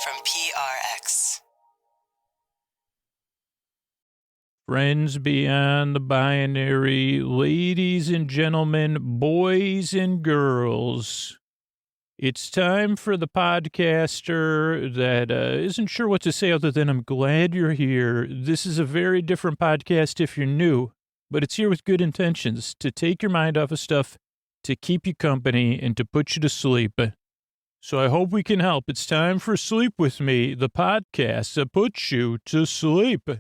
from PRX. Friends beyond the binary, ladies and gentlemen, boys and girls, it's time for the podcaster that isn't sure what to say other than I'm glad you're here. This is a very different podcast if you're new, but it's here with good intentions to take your mind off of stuff, to keep you company, and to put you to sleep. So I hope we can help. It's time for Sleep With Me, the podcast that puts you to sleep.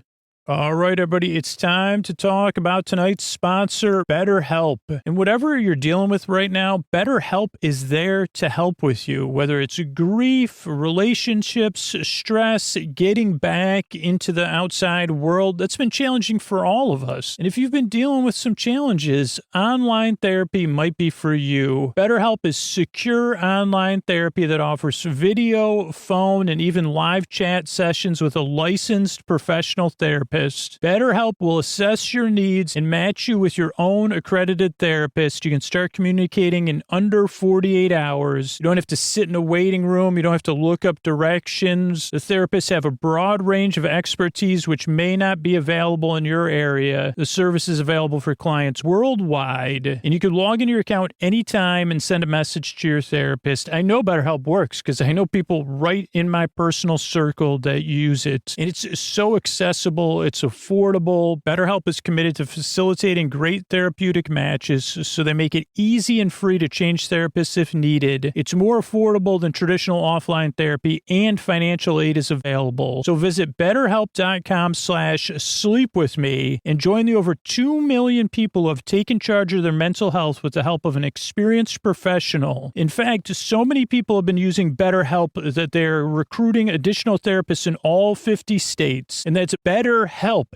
All right, everybody, it's time to talk about tonight's sponsor, BetterHelp. And whatever you're dealing with right now, BetterHelp is there to help with you, whether it's grief, relationships, stress, getting back into the outside world. That's been challenging for all of us. And if you've been dealing with some challenges, online therapy might be for you. BetterHelp is secure online therapy that offers video, phone, and even live chat sessions with a licensed professional therapist. BetterHelp will assess your needs and match you with your own accredited therapist. You can start communicating in under 48 hours. You don't have to sit in a waiting room. You don't have to look up directions. The therapists have a broad range of expertise which may not be available in your area. The service is available for clients worldwide, and you can log into your account anytime and send a message to your therapist. I know BetterHelp works because I know people right in my personal circle that use it, and it's so accessible. It's affordable. BetterHelp is committed to facilitating great therapeutic matches, so they make it easy and free to change therapists if needed. It's more affordable than traditional offline therapy, and financial aid is available. So visit BetterHelp.com/sleepwithme and join the over 2 million people who have taken charge of their mental health with the help of an experienced professional. In fact, so many people have been using BetterHelp that they're recruiting additional therapists in all 50 states, and that's BetterHelp,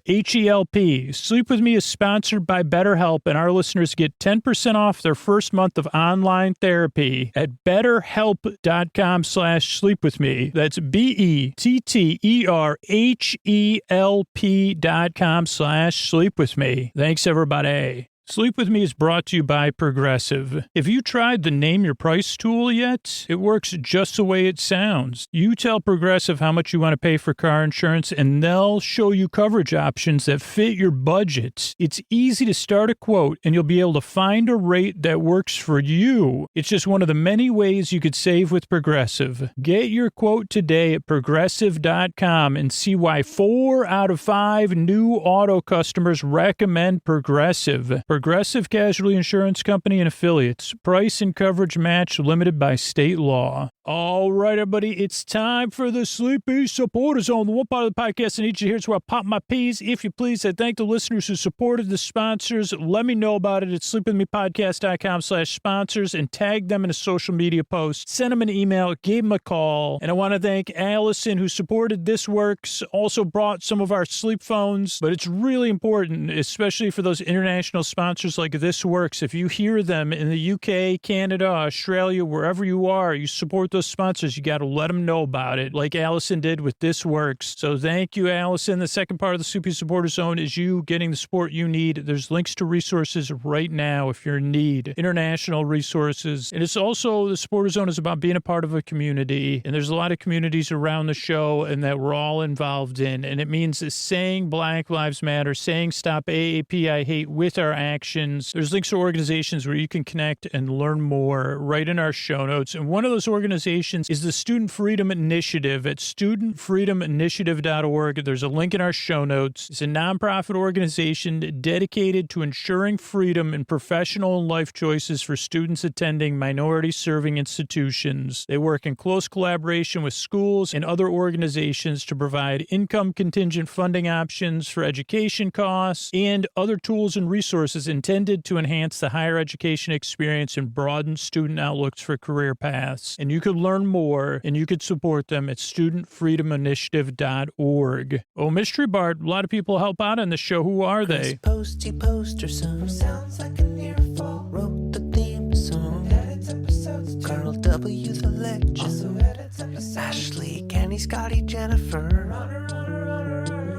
H-E-L-P. Sleep With Me is sponsored by BetterHelp, and our listeners get 10% off their first month of online therapy at betterhelp.com/sleepwithme. That's BETTERHELP.com/sleepwithme. Thanks, everybody. Sleep With Me is brought to you by Progressive. Have you tried the Name Your Price tool yet? It works just the way it sounds. You tell Progressive how much you want to pay for car insurance, and they'll show you coverage options that fit your budget. It's easy to start a quote, and you'll be able to find a rate that works for you. It's just one of the many ways you could save with Progressive. Get your quote today at Progressive.com and see why 4 out of 5 new auto customers recommend Progressive. Progressive Casualty Insurance Company and Affiliates. Price and coverage match limited by state law. All right, everybody, it's time for the Sleepy Supporter Zone, the one part of the podcast I need you to hear. It's where I pop my peas. If you please, I thank the listeners who supported the sponsors. Let me know about it at sleepwithmepodcast.com/sponsors and tag them in a social media post. Send them an email, gave them a call. And I want to thank Allison, who supported This Works, also brought some of our sleep phones. But it's really important, especially for those international sponsors like This Works. If you hear them in the UK, Canada, Australia, wherever you are, you support those sponsors, you got to let them know about it, like Allison did with This Works. So thank you, Allison. The second part of the Sleepy Supporter Zone is you getting the support you need. There's links to resources right now if you're in need, international resources. And it's also, the Supporter Zone is about being a part of a community, and there's a lot of communities around the show and that we're all involved in, and it means saying Black Lives Matter, saying Stop AAP I Hate with our actions. There's links to organizations where you can connect and learn more right in our show notes, and one of those organizations is the Student Freedom Initiative at studentfreedominitiative.org. There's a link in our show notes. It's a nonprofit organization dedicated to ensuring freedom in professional and life choices for students attending minority-serving institutions. They work in close collaboration with schools and other organizations to provide income-contingent funding options for education costs and other tools and resources intended to enhance the higher education experience and broaden student outlooks for career paths. And you could learn more, and you could support them at studentfreedominitiative.org. Oh, Mystery Bart, a lot of people help out on the show. Who are they? Posty poster son sounds like an earful. Wrote the theme song. Edits episodes. Carl W. the legend. Also edits episodes. Ashley, Kenny, Scotty, Jennifer. Runner.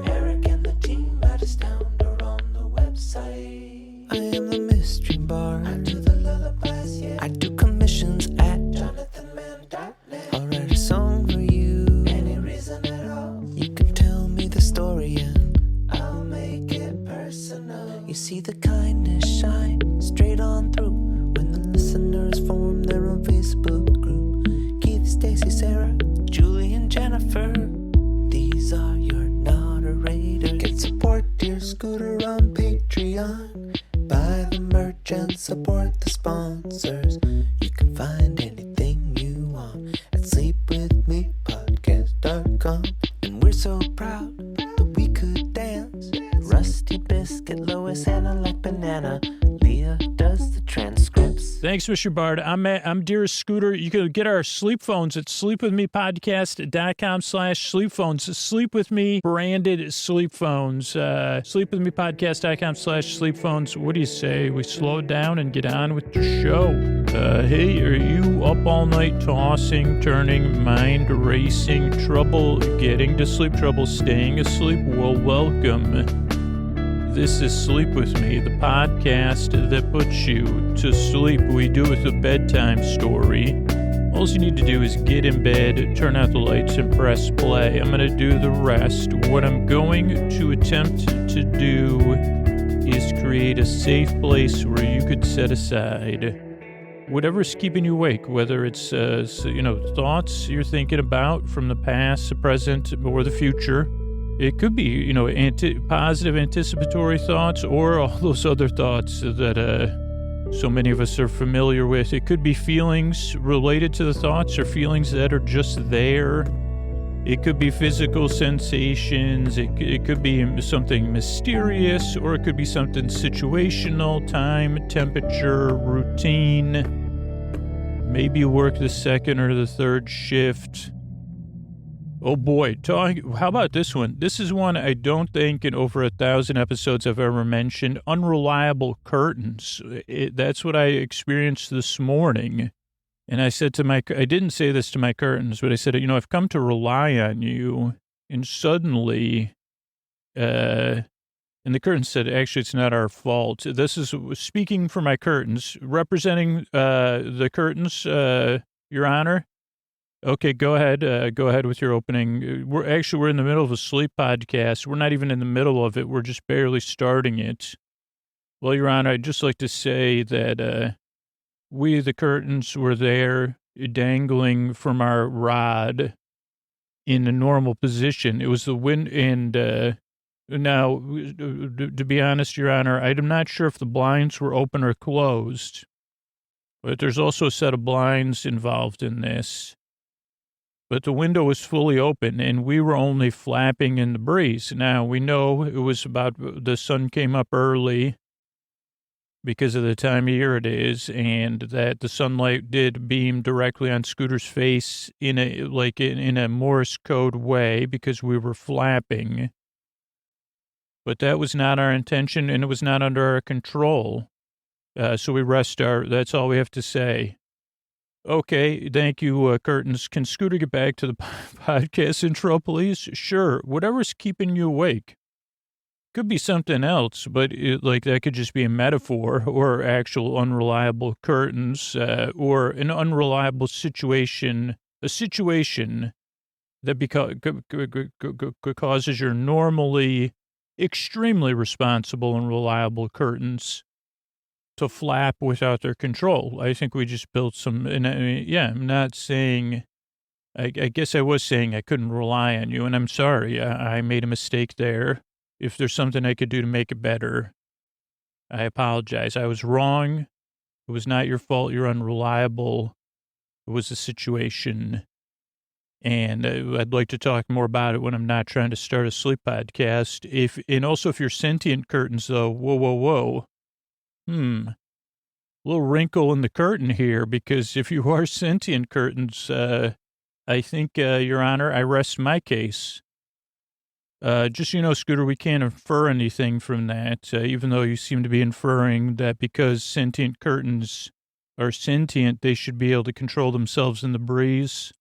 Eric and the team at Astound are on the website. I am the Mystery Bart. I do the lullabies, yeah. I do commissions at JonathanMann.net. I'll write a song for you. see the kindness shine straight on through when the listeners form their own Facebook group. Keith, Stacy, Sarah, Julie, and Jennifer. These are your moderators. You can support Dear Scooter on Patreon. Buy the merch and support the sponsors. You can find anything you want at sleepwithmepodcast.com. And we're so proud that we could dance. Rusty Biscuit, Lois, Anna like banana. Leah does the transcripts. Thanks, Mr. Bard. I'm Dearest Scooter. You can get our sleep phones at sleepwithmepodcast.com/sleep phones. Sleep with me branded sleep phones. Sleepwithmepodcast.com/sleep phones. What do you say? We slow it down and get on with the show. Hey, are you up all night tossing, turning, mind racing, trouble getting to sleep, trouble staying asleep? Well, welcome. This is Sleep With Me, the podcast that puts you to sleep. We do it with a bedtime story. All you need to do is get in bed, turn out the lights, and press play. I'm going to do the rest. What I'm going to attempt to do is create a safe place where you could set aside whatever's keeping you awake, whether it's, thoughts you're thinking about from the past, the present, or the future. It could be, positive anticipatory thoughts or all those other thoughts that so many of us are familiar with. It could be feelings related to the thoughts or feelings that are just there. It could be physical sensations. It could be something mysterious, or it could be something situational, time, temperature, routine. Maybe you work the second or the third shift. Oh boy, how about this one? This is one I don't think in over 1,000 episodes I've ever mentioned. Unreliable curtains. That's what I experienced this morning. And I said I didn't say this to my curtains, but I said, I've come to rely on you. And suddenly, and the curtains said, actually, it's not our fault. This is speaking for my curtains, representing the curtains, Your Honor. Okay, go ahead. Go ahead with your opening. We're in the middle of a sleep podcast. We're not even in the middle of it. We're just barely starting it. Well, Your Honor, I'd just like to say that we, the curtains, were there dangling from our rod in a normal position. It was the wind, and now, to be honest, Your Honor, I'm not sure if the blinds were open or closed, but there's also a set of blinds involved in this. But the window was fully open, and we were only flapping in the breeze. Now, we know it was the sun came up early because of the time of year it is, and that the sunlight did beam directly on Scooter's face in a Morse code way because we were flapping. But that was not our intention, and it was not under our control. So we that's all we have to say. Okay, thank you, curtains. Can Scooter get back to the podcast intro, please? Sure, whatever's keeping you awake. Could be something else, but that could just be a metaphor or actual unreliable curtains or an unreliable situation, a situation that causes your normally extremely responsible and reliable curtains to flap without their control. I think we just built some, and I'm not saying, I guess I was saying I couldn't rely on you, and I'm sorry, I made a mistake there. If there's something I could do to make it better, I apologize. I was wrong. It was not your fault. You're unreliable. It was a situation. And I'd like to talk more about it when I'm not trying to start a sleep podcast. And also if you're sentient curtains, though, whoa. Little wrinkle in the curtain here, because if you are sentient curtains, I think, Your Honor, I rest my case. Just, Scooter, we can't infer anything from that, even though you seem to be inferring that because sentient curtains are sentient, they should be able to control themselves in the breeze.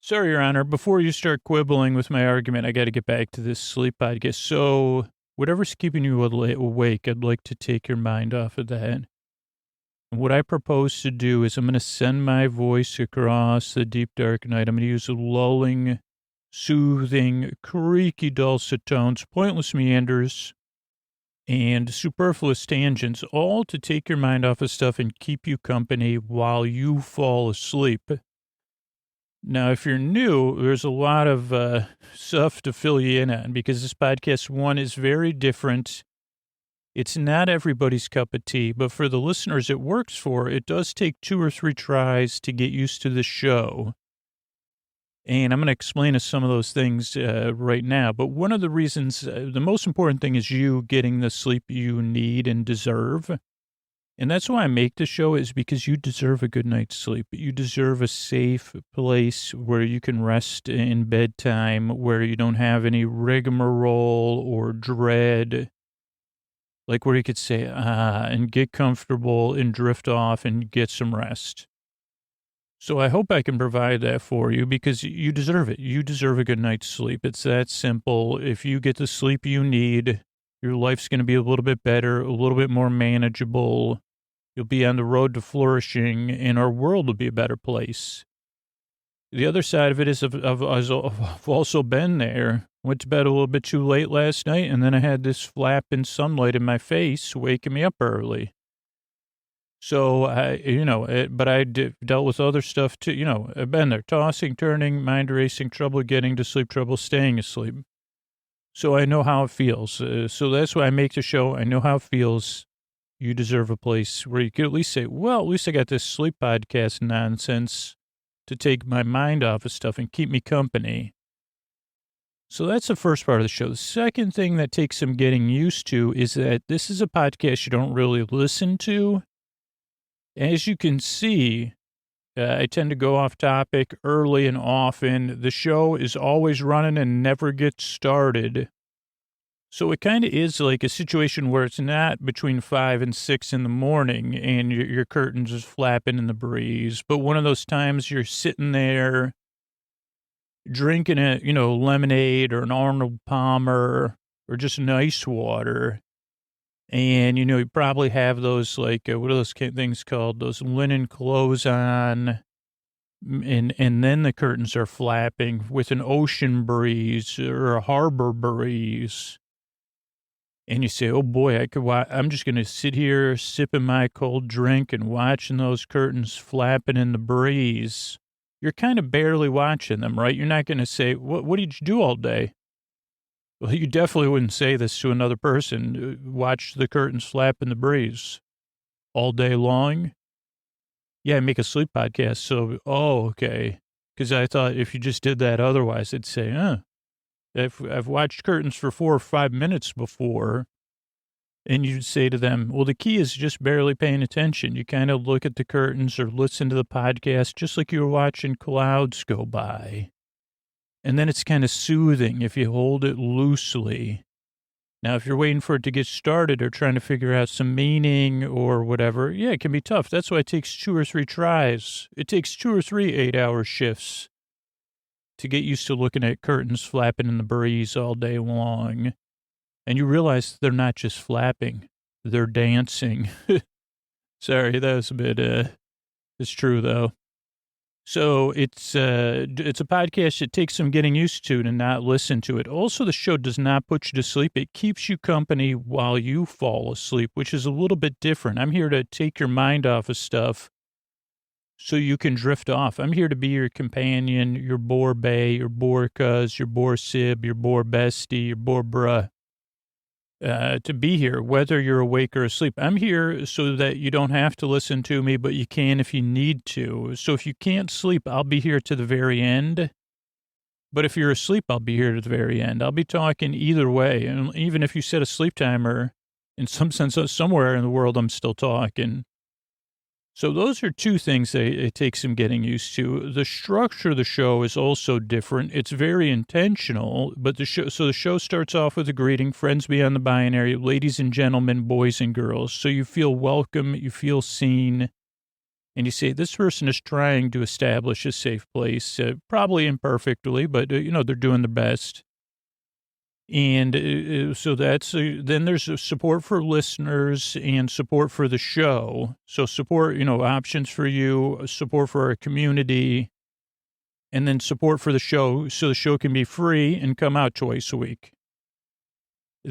Sorry, Your Honor, before you start quibbling with my argument, I got to get back to this sleep podcast. So whatever's keeping you awake, I'd like to take your mind off of that. And what I propose to do is I'm going to send my voice across the deep, dark night. I'm going to use lulling, soothing, creaky, dulcet tones, pointless meanders, and superfluous tangents, all to take your mind off of stuff and keep you company while you fall asleep. Now, if you're new, there's a lot of stuff to fill you in on because this podcast, one, is very different. It's not everybody's cup of tea, but for the listeners it works for, it does take 2 or 3 tries to get used to the show. And I'm going to explain us some of those things right now. But one of the reasons, the most important thing is you getting the sleep you need and deserve. And that's why I make the show, is because you deserve a good night's sleep. You deserve a safe place where you can rest in bedtime, where you don't have any rigmarole or dread, like where you could say, and get comfortable and drift off and get some rest. So I hope I can provide that for you because you deserve it. You deserve a good night's sleep. It's that simple. If you get the sleep you need, your life's going to be a little bit better, a little bit more manageable. You'll be on the road to flourishing, and our world will be a better place. The other side of it is I've also been there. Went to bed a little bit too late last night, and then I had this flap in sunlight in my face, waking me up early. So but I dealt with other stuff too. I've been there, tossing, turning, mind racing, trouble getting to sleep, trouble staying asleep. So I know how it feels. So that's why I make the show. I know how it feels. You deserve a place where you can at least say, well, at least I got this sleep podcast nonsense to take my mind off of stuff and keep me company. So that's the first part of the show. The second thing that takes some getting used to is that this is a podcast you don't really listen to. As you can see, I tend to go off topic early and often. The show is always running and never gets started. So it kind of is like a situation where it's not between 5 and 6 in the morning and your curtains is flapping in the breeze. But one of those times you're sitting there drinking a, lemonade or an Arnold Palmer or just an ice water. And, you probably have those, like, what are those things called? Those linen clothes on. And then the curtains are flapping with an ocean breeze or a harbor breeze. And you say, oh, boy, I'm just going to sit here sipping my cold drink and watching those curtains flapping in the breeze. You're kind of barely watching them, right? You're not going to say, what did you do all day? Well, you definitely wouldn't say this to another person. Watch the curtains flap in the breeze all day long. Yeah, I make a sleep podcast. So, okay. Because I thought if you just did that otherwise, it'd say, I've watched curtains for 4 or 5 minutes before. And you'd say to them, well, the key is just barely paying attention. You kind of look at the curtains or listen to the podcast just like you were watching clouds go by. And then it's kind of soothing if you hold it loosely. Now, if you're waiting for it to get started or trying to figure out some meaning or whatever, yeah, it can be tough. That's why it takes 2 or 3 tries. It takes 2 or 3 8-hour shifts to get used to looking at curtains flapping in the breeze all day long. And you realize they're not just flapping, they're dancing. Sorry, that was a bit, it's true though. So it's a podcast that takes some getting used to not listen to it. Also, the show does not put you to sleep. It keeps you company while you fall asleep, which is a little bit different. I'm here to take your mind off of stuff so you can drift off. I'm here to be your companion, your bore bae, your bore cuz, your bore sib, your bore bestie, your bore bruh. To be here, whether you're awake or asleep. I'm here so that you don't have to listen to me, but you can if you need to. So if you can't sleep, I'll be here to the very end. But if you're asleep, I'll be here to the very end. I'll be talking either way. And even if you set a sleep timer, in some sense, somewhere in the world, I'm still talking. So those are 2 things that it takes some getting used to. The structure of the show is also different. It's very intentional, but the show starts off with a greeting, friends beyond the binary, ladies and gentlemen, boys and girls. So you feel welcome, you feel seen, and you say, this person is trying to establish a safe place, probably imperfectly, but, they're doing their best. And so that's, then there's support for listeners and support for the show. So support, options for you, support for our community, and then support for the show so the show can be free and come out twice a week.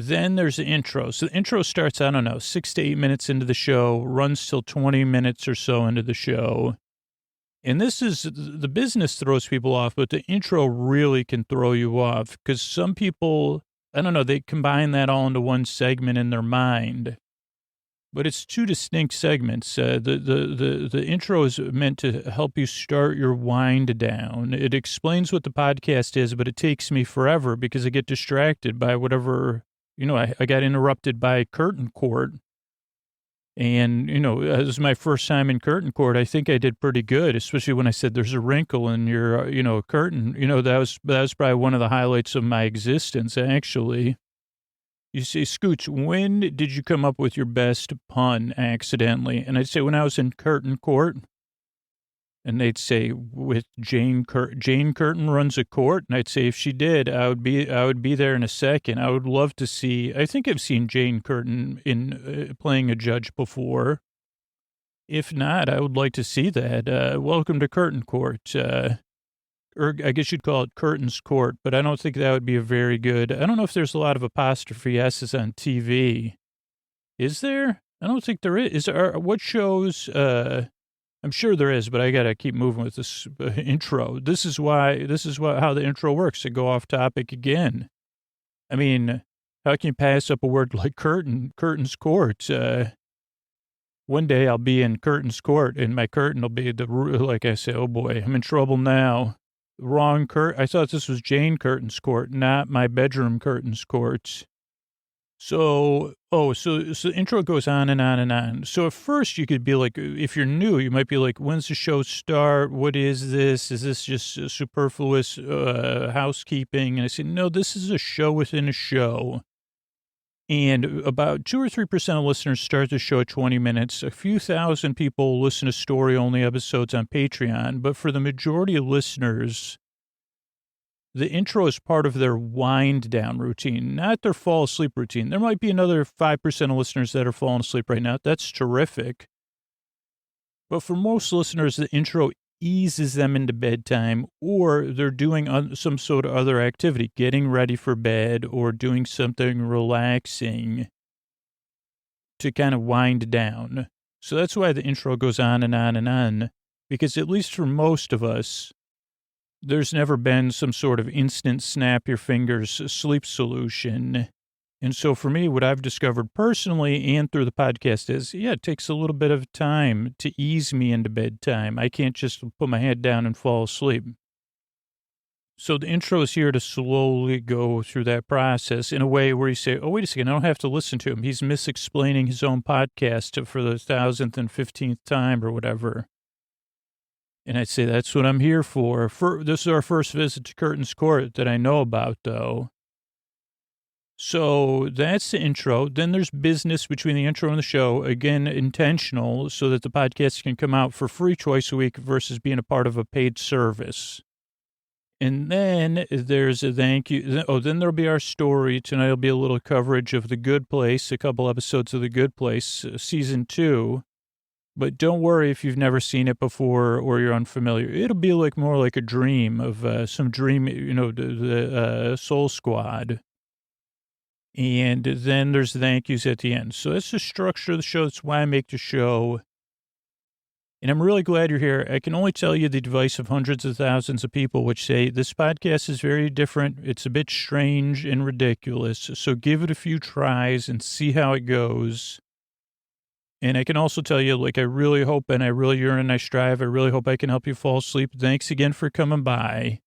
Then there's the intro. So the intro starts, I don't know, 6 to 8 minutes into the show, runs till 20 minutes or so into the show. And this is, the business throws people off, but the intro really can throw you off because some people, I don't know, they combine that all into one segment in their mind. But it's two distinct segments. The intro is meant to help you start your wind down. It explains what the podcast is, but it takes me forever because I get distracted by whatever, I got interrupted by curtain court. And, it was my first time in curtain court. I think I did pretty good, especially when I said there's a wrinkle in your, curtain. That was probably one of the highlights of my existence, actually. You say, Scooch, when did you come up with your best pun accidentally? And I'd say, when I was in curtain court. And they'd say, with Jane Curtin runs a court. And I'd say, if she did, I would be there in a second. I would love to see, I think I've seen Jane Curtin in playing a judge before. If not, I would like to see that. Welcome to curtain court. Or I guess you'd call it Curtains Court, but I don't think that would be a very good, I don't know if there's a lot of apostrophe S's on TV. Is there? I don't think there is. Is there, what shows, I'm sure there is, but I got to keep moving with this intro. This is how the intro works, to go off topic again. I mean, how can you pass up a word like Curtains Court? One day I'll be in Curtains Court and my curtain will be like I say, oh boy, I'm in trouble now. Wrong I thought this was Jane Curtin's court, not my bedroom curtain's court. So the intro goes on and on and on. So at first you could be like, if you're new, you might be like, when's the show start? What is this? Is this just superfluous housekeeping? And I said, no, this is a show within a show. And about 2 or 3% of listeners start the show at 20 minutes. A few thousand people listen to story-only episodes on Patreon. But for the majority of listeners, the intro is part of their wind-down routine, not their fall-asleep routine. There might be another 5% of listeners that are falling asleep right now. That's terrific. But for most listeners, the intro eases them into bedtime, or they're doing some sort of other activity, getting ready for bed or doing something relaxing to kind of wind down. So that's why the intro goes on and on and on, because at least for most of us, there's never been some sort of instant snap your fingers sleep solution. And so for me, what I've discovered personally and through the podcast is, it takes a little bit of time to ease me into bedtime. I can't just put my head down and fall asleep. So the intro is here to slowly go through that process in a way where you say, oh, wait a second, I don't have to listen to him. He's misexplaining his own podcast for the 1,000th and 15th time or whatever. And I'd say, that's what I'm here for. This is our first visit to Curtains Court that I know about, though. So that's the intro. Then there's business between the intro and the show, again, intentional, so that the podcast can come out for free twice a week versus being a part of a paid service. And then there's a thank you. Oh, then there'll be our story. Tonight will be a little coverage of The Good Place, a couple episodes of The Good Place, season 2. But don't worry if you've never seen it before or you're unfamiliar. It'll be more like a dream of some dream, the Soul Squad. And then there's the thank yous at the end. So that's the structure of the show. That's why I make the show. And I'm really glad you're here. I can only tell you the advice of hundreds of thousands of people which say this podcast is very different. It's a bit strange and ridiculous. So give it a few tries and see how it goes. And I can also tell you, I really hope and I really yearn and I strive. I really hope I can help you fall asleep. Thanks again for coming by.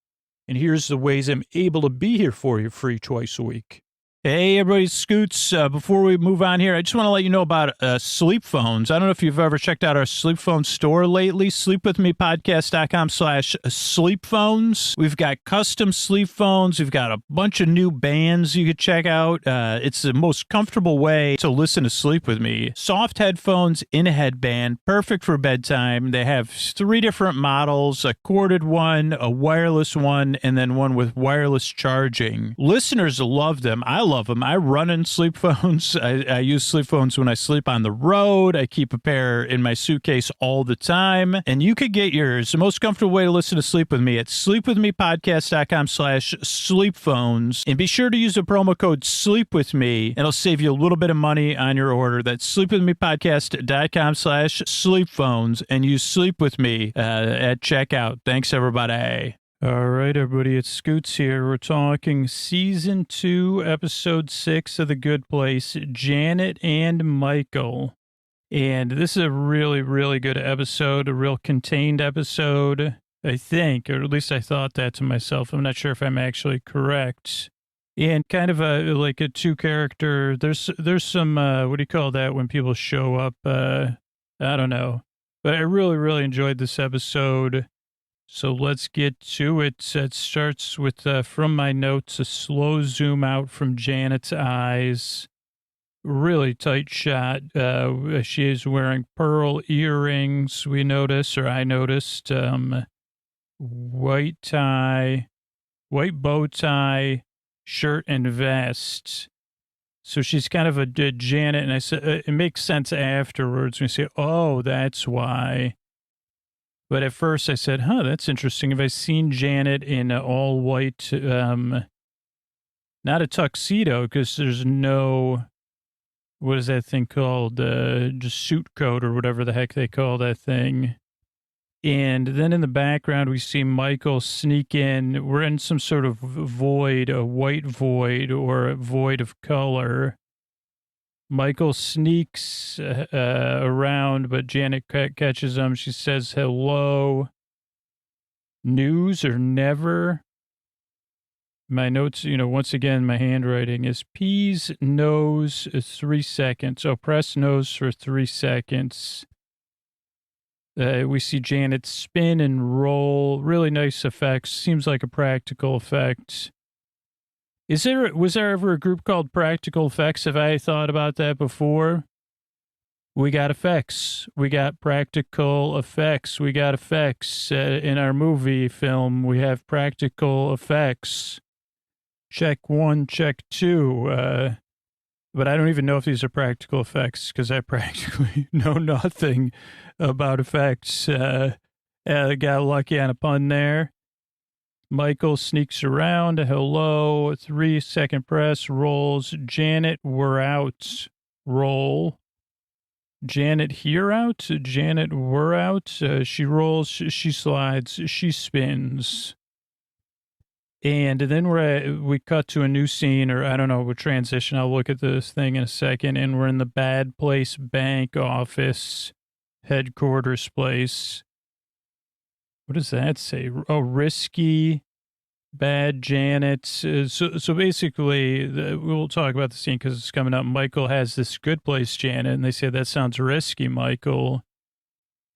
And here's the ways I'm able to be here for you free twice a week. Hey, everybody, Scoots. Before we move on here, I just want to let you know about sleep phones. I don't know if you've ever checked out our sleep phone store lately, sleepwithmepodcast.com/sleep phones. We've got custom sleep phones. We've got a bunch of new bands you could check out. It's the most comfortable way to listen to Sleep With Me. Soft headphones in a headband, perfect for bedtime. They have 3 different models, a corded one, a wireless one, and then one with wireless charging. Listeners love them. I love them. I run in sleep phones. I use sleep phones when I sleep on the road. I keep a pair in my suitcase all the time. And you could get yours, the most comfortable way to listen to Sleep With Me, at sleepwithmepodcast.com/sleepphones. And be sure to use the promo code Sleep With Me. It'll save you a little bit of money on your order. That's sleepwithmepodcast.com/sleepphones, and use Sleep With Me at checkout. Thanks, everybody. All right, everybody, it's Scoots here. We're talking Season 2, Episode 6 of The Good Place, Janet and Michael. And this is a really, really good episode, a real contained episode, I think, or at least I thought that to myself. I'm not sure if I'm actually correct. And kind of like a two-character, there's some, what do you call that when people show up? I don't know. But I really, really enjoyed this episode. So let's get to it. It starts with, from my notes, a slow zoom out from Janet's eyes. Really tight shot. She is wearing pearl earrings, we notice, or I noticed. White tie, white bow tie, shirt and vest. So she's kind of a Janet, and I said it makes sense afterwards when you say, oh, that's why. But at first I said, that's interesting. Have I seen Janet in all white, not a tuxedo, because there's no, what is that thing called? Just suit coat or whatever the heck they call that thing. And then in the background, we see Michael sneak in. We're in some sort of void, a white void or a void of color. Michael sneaks around, but Janet catches him. She says, hello. News or never? My notes, once again, my handwriting is P's nose 3 seconds. Oh, press nose for 3 seconds. We see Janet spin and roll. Really nice effects. Seems like a practical effect. Was there ever a group called Practical Effects? Have I thought about that before? We got effects. We got practical effects. We got effects. In our movie film, we have practical effects. Check 1, check 2. But I don't even know if these are practical effects because I practically know nothing about effects. Got lucky on a pun there. Michael sneaks around. Hello. 3 second press. Rolls. Janet, we're out. Roll. Janet, here out. Janet, we're out. She rolls. She slides. She spins. And then we cut to a new scene, or I don't know, we'll transition. I'll look at this thing in a second. And we're in the Bad Place Bank office, headquarters place. What does that say? Oh, risky, bad Janet. So basically, we'll talk about the scene because it's coming up. Michael has this good place Janet, and they say, that sounds risky, Michael.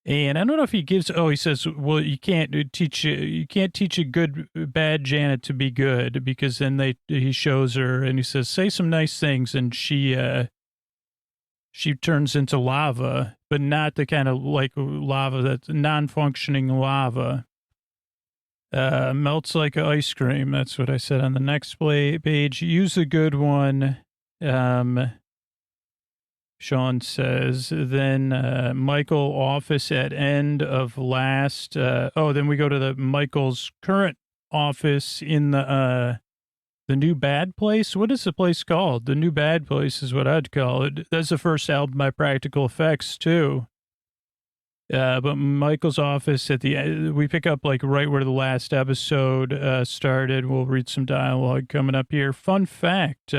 And I don't know if he gives, he says, well, you can't teach a bad Janet to be good, because then he shows her and he says, say some nice things. And she turns into lava, but not the kind of like lava that's non-functioning lava. Melts like ice cream. That's what I said on the next page. Use a good one. Sean says, then Michael office at end of last. Then we go to Michael's current office in the new Bad Place. What is the place called? The New Bad Place is what I'd call it. That's the first album by Practical Effects too. But Michael's office at the end, we pick up like right where the last episode started. We'll read some dialogue coming up here. Fun fact.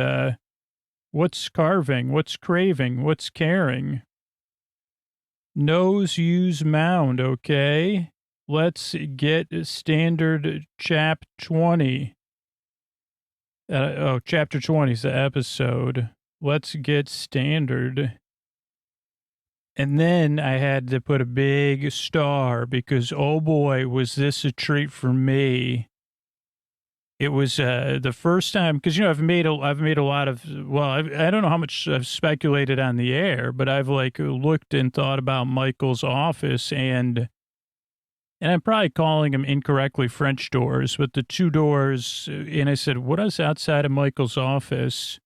What's carving? What's craving? What's caring? Nose use mound, okay? Let's get standard chap 20. Chapter 20 is the episode. Let's get standard. And then I had to put a big star because, oh boy, was this a treat for me. It was the first time, because, I've made a lot of, I don't know how much I've speculated on the air, but I've like looked and thought about Michael's office, and I'm probably calling them incorrectly French doors, but the two doors, and I said, what is outside of Michael's office?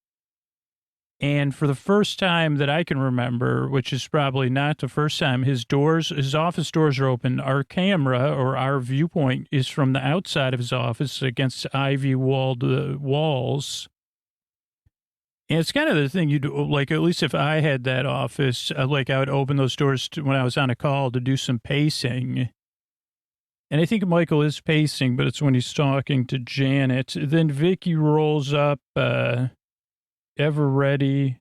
And for the first time that I can remember, which is probably not the first time, his office doors are open. Our camera or our viewpoint is from the outside of his office against ivy-walled walls. And it's kind of the thing you do, like, at least if I had that office, I would open those doors when I was on a call to do some pacing. And I think Michael is pacing, but it's when he's talking to Janet. Then Vicky rolls up, ever ready.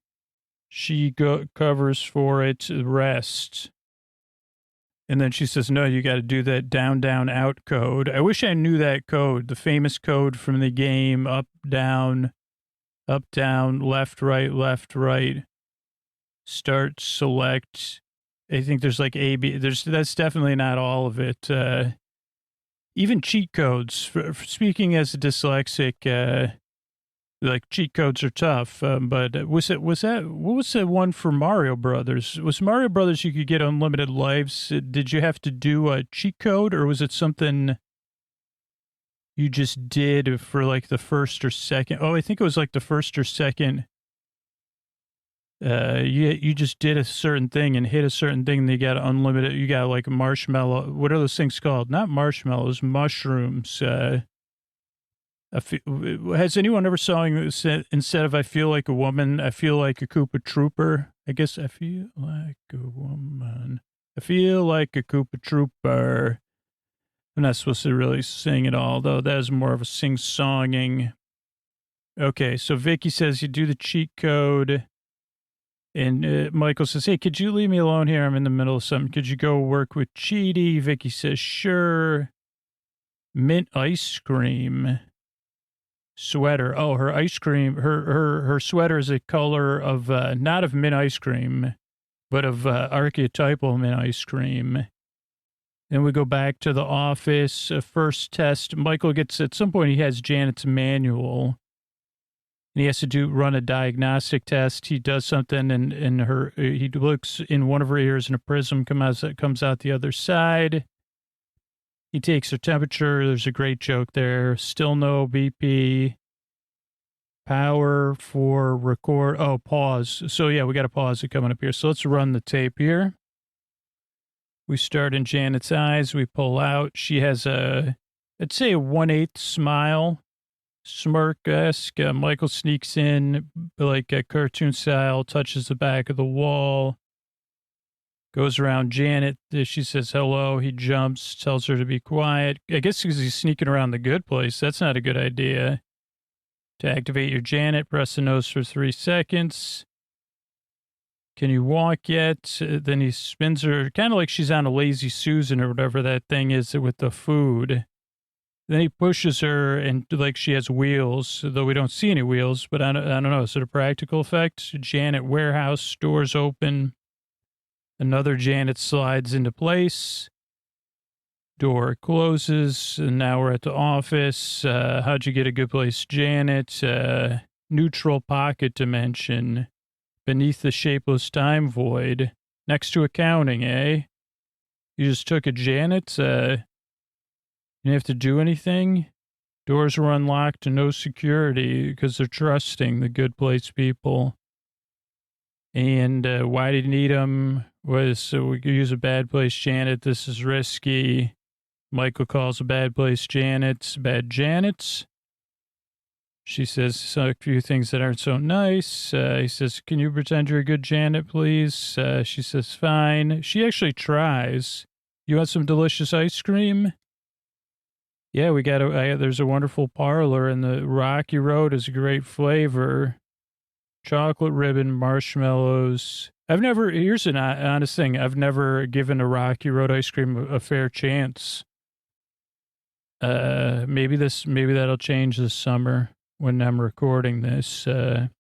She covers for it, rest. And then she says, no, you got to do that down, down, out code. I wish I knew that code, the famous code from the game, up, down, left, right, start, select. I think there's like A, B. That's definitely not all of it. Even cheat codes. For speaking as a dyslexic, like cheat codes are tough. But what was the one for Mario Brothers? Was Mario Brothers you could get unlimited lives? Did you have to do a cheat code, or was it something you just did for like the first or second? Oh, I think it was like the first or second. You just did a certain thing and hit a certain thing, and you got unlimited. You got like a marshmallow. What are those things called? Not marshmallows, mushrooms. Has anyone ever sung instead of "I feel like a woman, I feel like a Koopa Trooper"? I guess I feel like a woman. I feel like a Koopa Trooper. I'm not supposed to really sing at all, though. That is more of a sing-songing. Okay, so Vicky says you do the cheat code. And Michael says, hey, could you leave me alone here? I'm in the middle of something. Could you go work with Cheaty? Vicky says, sure. Mint ice cream. Sweater. Oh, her ice cream. Her sweater is a color of, not of mint ice cream, but of archetypal mint ice cream. Then we go back to the office. First test. Michael gets, at some point, he has Janet's manual. And he has to run a diagnostic test. He does something, and he looks in one of her ears, and a prism comes out the other side. He takes her temperature. There's a great joke there. Still no BP. Power for record. Oh, pause. So, yeah, we got to pause it coming up here. So let's run the tape here. We start in Janet's eyes. We pull out. She has I'd say a 1/8 smile. Smirk-esque. Michael sneaks in like a cartoon style, touches the back of the wall, goes around Janet. She says hello. He jumps, tells her to be quiet. I guess because he's sneaking around the good place. That's not a good idea. To activate your Janet, press the nose for 3 seconds. Can you walk yet? Then he spins her, kind of like she's on a Lazy Susan or whatever that thing is with the food. Then he pushes her, and like she has wheels, though we don't see any wheels, but I don't know. Is it a practical effect? Janet warehouse, doors open. Another Janet slides into place. Door closes, and now we're at the office. How'd you get a good place, Janet? Neutral pocket dimension. Beneath the shapeless time void. Next to accounting, eh? You just took a Janet? You didn't have to do anything. Doors were unlocked and no security because they're trusting the good place people. And why did you need them? Was so we could use a bad place Janet. This is risky. Michael calls a bad place Janet. Bad Janets. She says a few things that aren't so nice. He says, can you pretend you're a good Janet, please? She says, fine. She actually tries. You want some delicious ice cream? Yeah, we got there's a wonderful parlor, and the Rocky Road is a great flavor. Chocolate ribbon, marshmallows. Here's an honest thing. I've never given a Rocky Road ice cream a fair chance. Maybe that'll change this summer when I'm recording this, or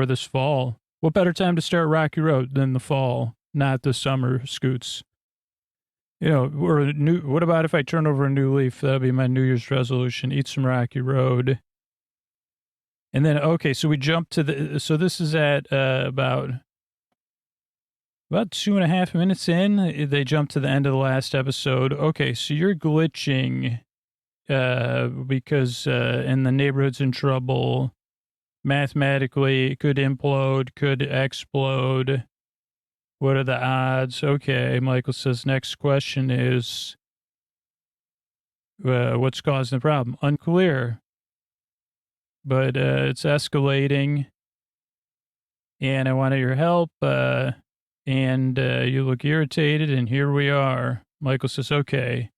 this fall. What better time to start Rocky Road than the fall, not the summer, Scoots? You know, what about if I turn over a new leaf? That'll be my New Year's resolution. Eat some Rocky Road. And then, okay, so we jump to so this is at about 2.5 minutes in. They jump to the end of the last episode. Okay, so you're glitching because and the neighborhood's in trouble. mathematically, it could implode, could explode. What are the odds? Okay, Michael says, next question is, what's causing the problem? Unclear, but it's escalating, and I wanted your help, and you look irritated, and here we are. Michael says, okay,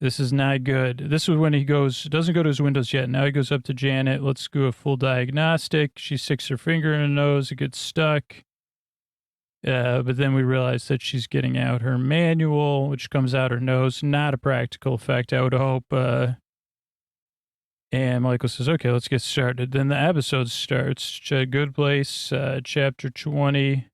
this is not good. This is when he doesn't go to his windows yet. Now he goes up to Janet. Let's do a full diagnostic. She sticks her finger in her nose. It gets stuck. But then we realize that she's getting out her manual, which comes out her nose. Not a practical effect, I would hope. And Michael says, okay, let's get started. Then the episode starts. Good Place, chapter 20.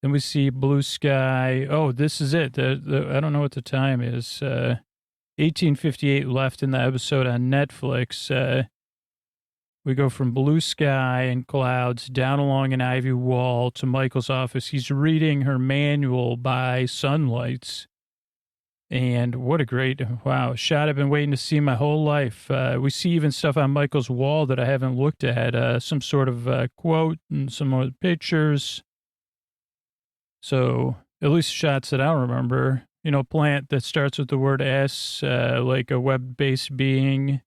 Then we see blue sky. Oh, this is it. I don't know what the time is. 1858 left in the episode on Netflix. We go from blue sky and clouds down along an ivy wall to Michael's office. He's reading her manual by sunlights. And what a great, wow, shot I've been waiting to see my whole life. We see even stuff on Michael's wall that I haven't looked at, some sort of quote and some more pictures. So at least shots that I remember. You know, plant that starts with the word S, like a web-based being.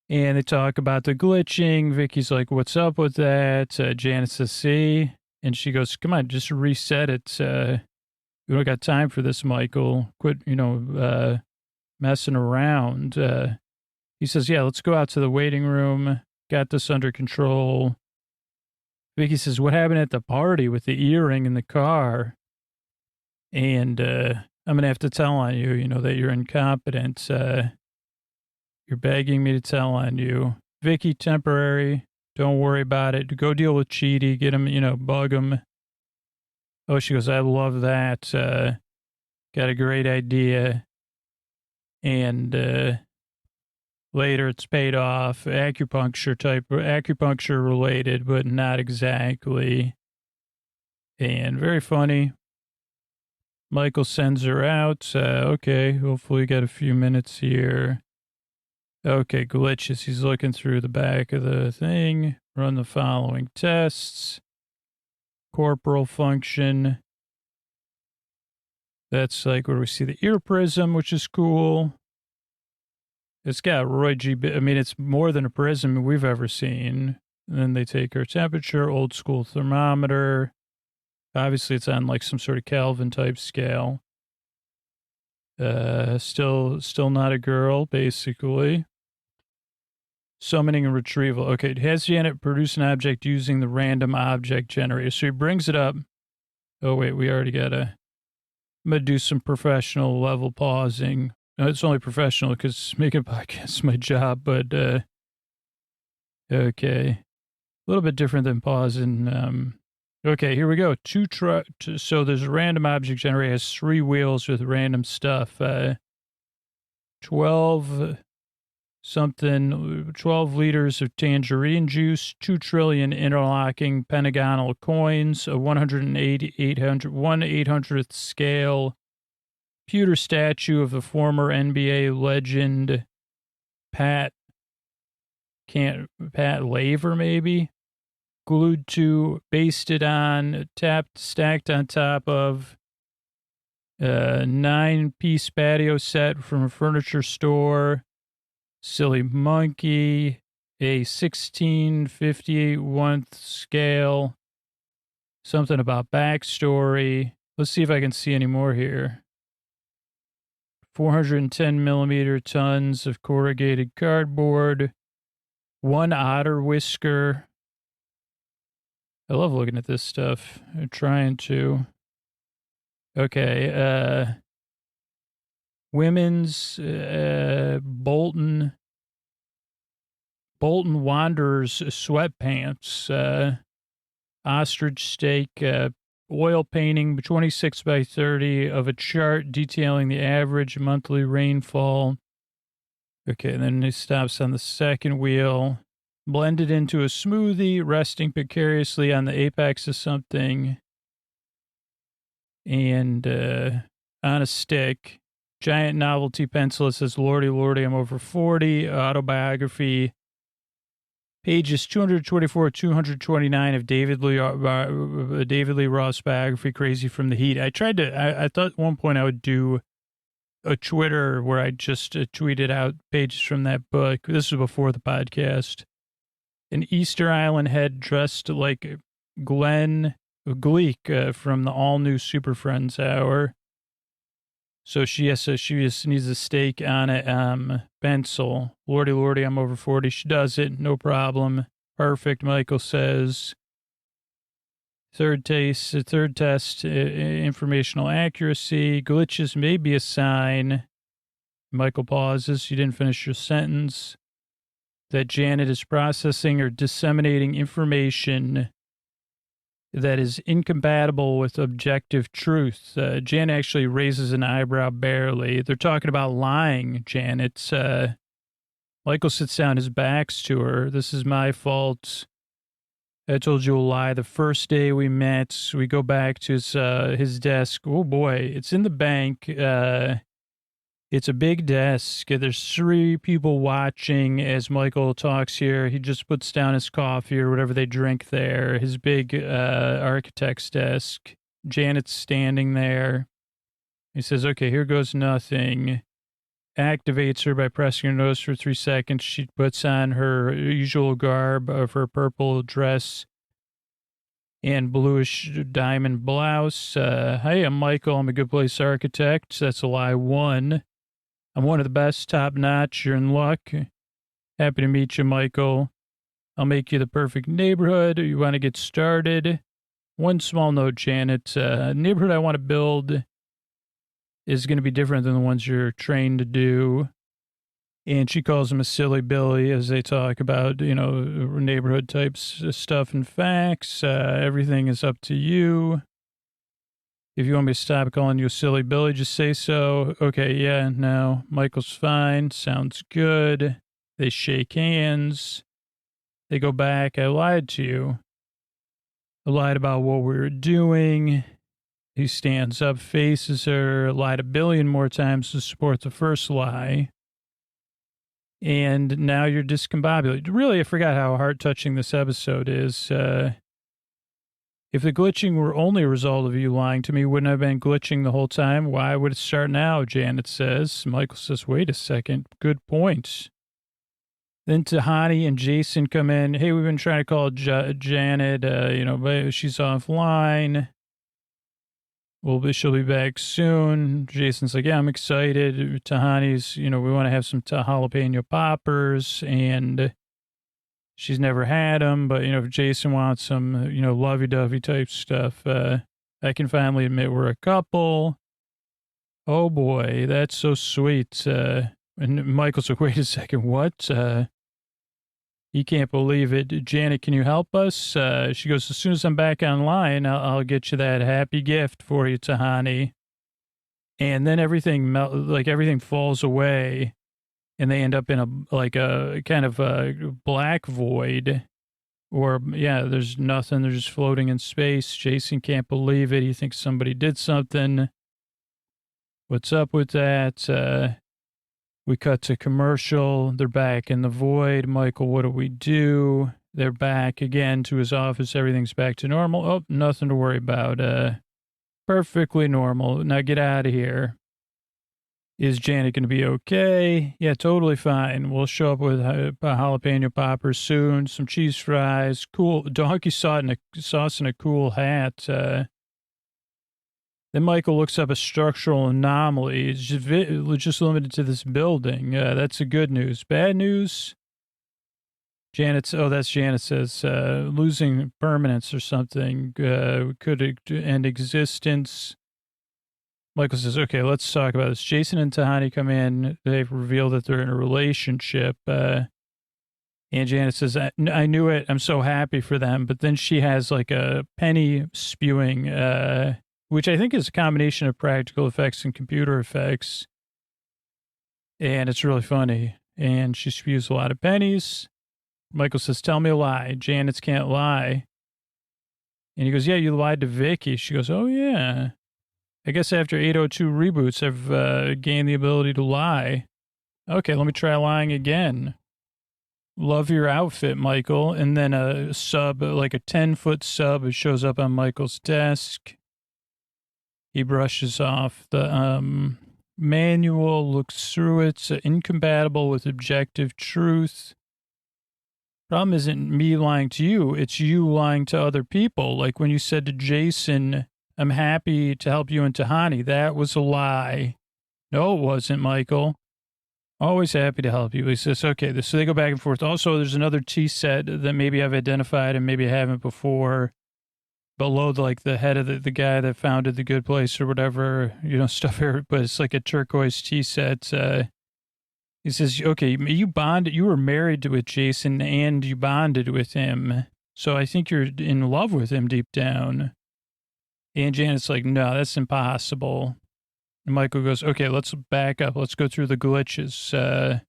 And they talk about the glitching. Vicky's like, what's up with that? Janet says, see? And she goes, come on, just reset it. We don't got time for this, Michael. Quit, messing around. He says, yeah, let's go out to the waiting room. Got this under control. Vicky says, what happened at the party with the earring in the car? And I'm going to have to tell on you, that you're incompetent. You're begging me to tell on you. Vicky, temporary. Don't worry about it. Go deal with Cheaty. Get him, bug him. Oh, she goes, I love that. Got a great idea. And later it's paid off. Acupuncture related, but not exactly. And very funny. Michael sends her out. Okay, hopefully we got a few minutes here. Okay, glitches. He's looking through the back of the thing. Run the following tests. Corporal function. That's like where we see the ear prism, which is cool. It's got Roy G. I mean, it's more than a prism we've ever seen. And then they take her temperature, old school thermometer. Obviously, it's on like some sort of Kelvin type scale. Still not a girl, basically. Summoning and retrieval. Okay, has Janet produce an object using the random object generator? So he brings it up. Oh, wait, we already got I'm going to do some professional level pausing. No, it's only professional because making a podcast is my job, but okay. A little bit different than pausing. Okay, here we go. So there's a random object generator, has 3 wheels with random stuff. 12 liters of tangerine juice, 2 trillion interlocking pentagonal coins, a 1/800th scale pewter statue of the former NBA legend Pat Laver, maybe, glued to, basted on, stacked on top of 9-piece patio set from a furniture store. Silly monkey, a 16/58 scale, something about backstory. Let's see if I can see any more here. 410 millimeter tons of corrugated cardboard, 1 otter whisker. I love looking at this stuff. I'm trying to. Okay, women's Bolton Wanderers sweatpants, ostrich steak, oil painting 26 by 30 of a chart detailing the average monthly rainfall. Okay, and then it stops on the second wheel. Blended into a smoothie, resting precariously on the apex of something. And on a stick. Giant novelty pencil that says, Lordy, Lordy, I'm over 40. Autobiography. pages 224, 229 of David Lee Roth's biography, Crazy from the Heat. I thought at one point I would do a Twitter where I just tweeted out pages from that book. This was before the podcast. An Easter Island head dressed like Glenn Gleek from the all-new Super Friends Hour. So she just needs a steak on it. Bensel. Lordy, I'm over 40. She does it. No problem. Perfect, Michael says. Third test, informational accuracy. Glitches may be a sign. Michael pauses. You didn't finish your sentence. That Janet is processing or disseminating information that is incompatible with objective truth. Jan actually raises an eyebrow barely. They're talking about lying, Janet. Michael sits down, his back's to her. This is my fault. I told you a lie the first day we met. We go back to his desk. Oh, boy. It's in the bank. It's a big desk. There's 3 people watching as Michael talks here. He just puts down his coffee or whatever they drink there. His big architect's desk. Janet's standing there. He says, okay, here goes nothing. Activates her by pressing her nose for 3 seconds. She puts on her usual garb of her purple dress and bluish diamond blouse. Hey, I'm Michael. I'm a good place architect. That's a lie 1. I'm one of the best, top notch. You're in luck. Happy to meet you, Michael. I'll make you the perfect neighborhood. You want to get started? One small note, Janet. Neighborhood I want to build is going to be different than the ones you're trained to do. And she calls him a silly Billy as they talk about, neighborhood types stuff and facts. Everything is up to you. If you want me to stop calling you a silly Billy, just say so. Okay, yeah, no. Michael's fine. Sounds good. They shake hands. They go back. I lied to you. I lied about what we were doing. He stands up, faces her, lied a billion more times to support the first lie. And now you're discombobulated. Really, I forgot how heart-touching this episode is. If the glitching were only a result of you lying to me, wouldn't I have been glitching the whole time? Why would it start now? Janet says. Michael says, wait a second. Good point. Then Tahani and Jason come in. Hey, we've been trying to call Janet, but she's offline. She'll be back soon. Jason's like, yeah, I'm excited. Tahani's, we want to have some jalapeno poppers, and she's never had them, but, if Jason wants some, lovey-dovey type stuff, I can finally admit we're a couple. Oh, boy, that's so sweet. And Michael's like, wait a second, what? He can't believe it. Janet, can you help us? She goes, as soon as I'm back online, I'll get you that happy gift for you, Tahani. And then everything falls away. And they end up in a kind of a black void, or there's nothing. They're just floating in space. Jason can't believe it. He thinks somebody did something. What's up with that? We cut to commercial. They're back in the void. Michael, what do? They're back again to his office. Everything's back to normal. Oh, nothing to worry about. Perfectly normal. Now get out of here. Is Janet going to be okay? Yeah, totally fine. We'll show up with jalapeno poppers soon, some cheese fries, cool donkey sauce in a cool hat. Then Michael looks up a structural anomaly. It's just limited to this building. That's the good news. Bad news? That's Janet says, losing permanence or something could end existence. Michael says, okay, let's talk about this. Jason and Tahani come in. They've revealed that they're in a relationship. And Janet says, I knew it. I'm so happy for them. But then she has like a penny spewing, which I think is a combination of practical effects and computer effects. And it's really funny. And she spews a lot of pennies. Michael says, tell me a lie. Janet's can't lie. And he goes, yeah, you lied to Vicky. She goes, oh, yeah. I guess after 802 reboots, I've gained the ability to lie. Okay, let me try lying again. love your outfit, Michael. And then a sub, like a 10-foot sub, it shows up on Michael's desk. He brushes off the manual, looks through it. It's incompatible with objective truth. Problem isn't me lying to you. It's you lying to other people. Like when you said to Jason, I'm happy to help you and Tahani. That was a lie. No, it wasn't, Michael. Always happy to help you. He says, okay, so they go back and forth. Also, there's another tea set that maybe I've identified and maybe I haven't before. Below the head of the guy that founded the good place or whatever, stuff here, but it's like a turquoise tea set. He says, okay, you were married with Jason and you bonded with him. So I think you're in love with him deep down. And Janet's like, no, that's impossible. And Michael goes, okay, let's back up. Let's go through the glitches.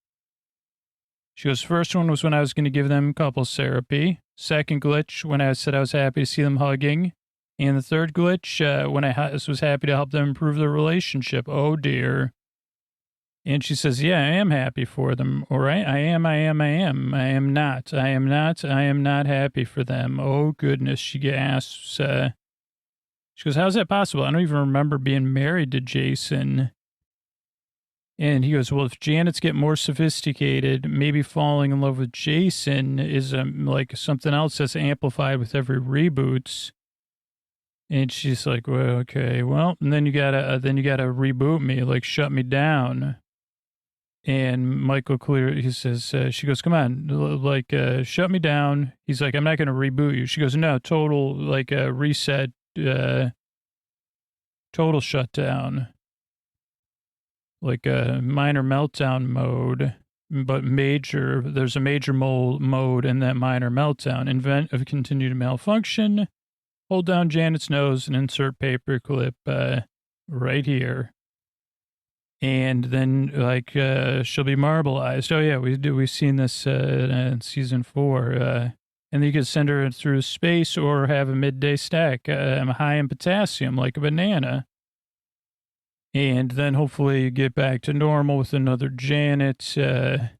She goes, first one was when I was going to give them couples therapy. Second glitch, when I said I was happy to see them hugging. And the third glitch, when I was happy to help them improve their relationship. Oh, dear. And she says, yeah, I am happy for them. All right. I am not happy for them. Oh, goodness. She gasps. She goes, how's that possible? I don't even remember being married to Jason. And he goes, well, if Janet's get more sophisticated, maybe falling in love with Jason is like something else that's amplified with every reboots. And she's like, well, okay, well, and then you gotta reboot me, like shut me down. And Michael he says, she goes, come on, shut me down. He's like, I'm not going to reboot you. She goes, no, total, reset, total shutdown. Like a minor meltdown mode, but there's a major mode in that minor meltdown. Invent a continued malfunction. Hold down Janet's nose and insert paper clip right here. And then, she'll be marbleized. Oh, yeah, we've seen this in season 4. And then you could send her through space or have a midday snack. I'm high in potassium, like a banana. And then hopefully you get back to normal with another Janet. But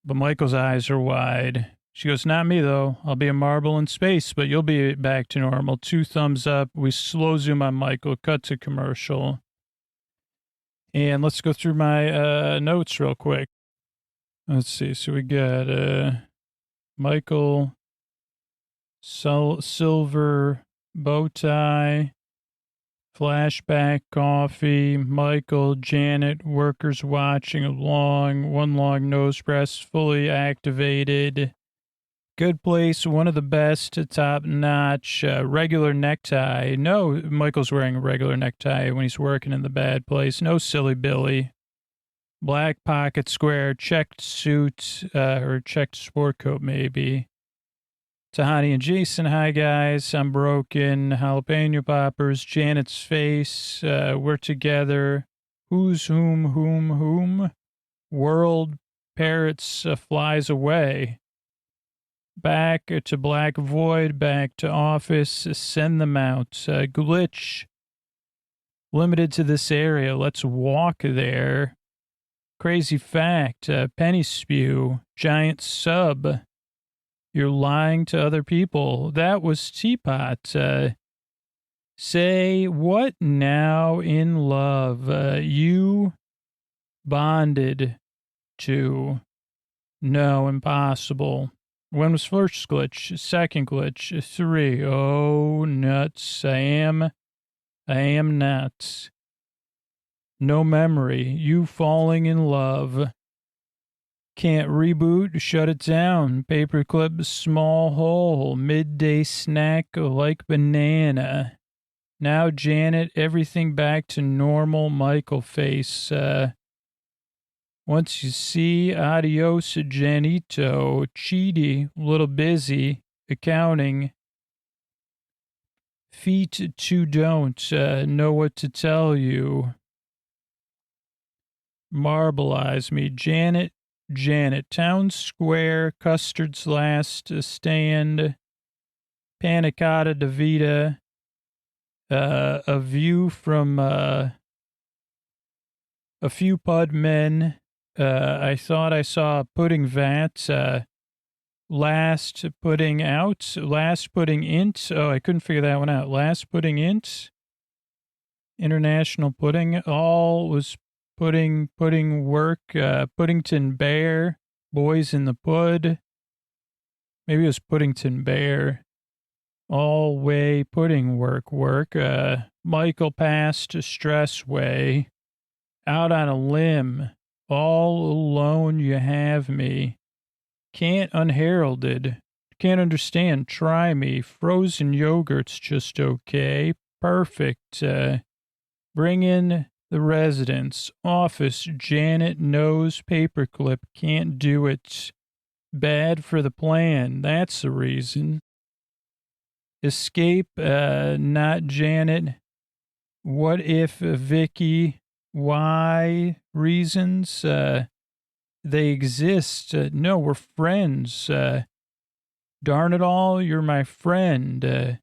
Michael's eyes are wide. She goes, not me, though. I'll be a marble in space, but you'll be back to normal. 2 thumbs up. We slow zoom on Michael. Cut to commercial. And let's go through my notes real quick. Let's see. So we got Michael, silver bow tie. Flashback, coffee, Michael, Janet, workers watching one long nose press, fully activated. Good place, one of the best, top notch, regular necktie. No, Michael's wearing a regular necktie when he's working in the bad place. No silly Billy. Black pocket square, checked suit, or checked sport coat maybe. Tahani and Jason, hi guys, I'm broken, jalapeno poppers, Janet's face, we're together, who's whom, world, parrots, flies away, back to black void, back to office, send them out, glitch, limited to this area, let's walk there, crazy fact, penny spew, giant sub, you're lying to other people. That was Teapot. Say what now in love? You bonded to. No, impossible. When was first glitch? Second glitch. 3. Oh, nuts. I am nuts. No memory. You falling in love. Can't reboot, shut it down. Paperclip, small hole. Midday snack like banana. Now, Janet, everything back to normal Michael face. Once you see, adios, Janito. Cheaty, little busy. Accounting. Feet to don't know what to tell you. Marbleize me. Janet, Town Square, Custard's Last Stand, Panicata Davida, a view from a few pud men. I thought I saw a pudding vat. last pudding out, last pudding int. Oh, I couldn't figure that one out. Last pudding int, international pudding. All was pudding work. Puddington Bear, boys in the pud. Maybe it was Puddington Bear. All way pudding work. Michael passed stress way. Out on a limb. All alone you have me. Can't unheralded. Can't understand. Try me. Frozen yogurt's just okay. Perfect. Bring in the residence. Office. Janet knows paperclip. Can't do it. Bad for the plan. That's the reason. Escape. Not Janet. What if Vicky? Why reasons? They exist. No, we're friends. Darn it all, you're my friend.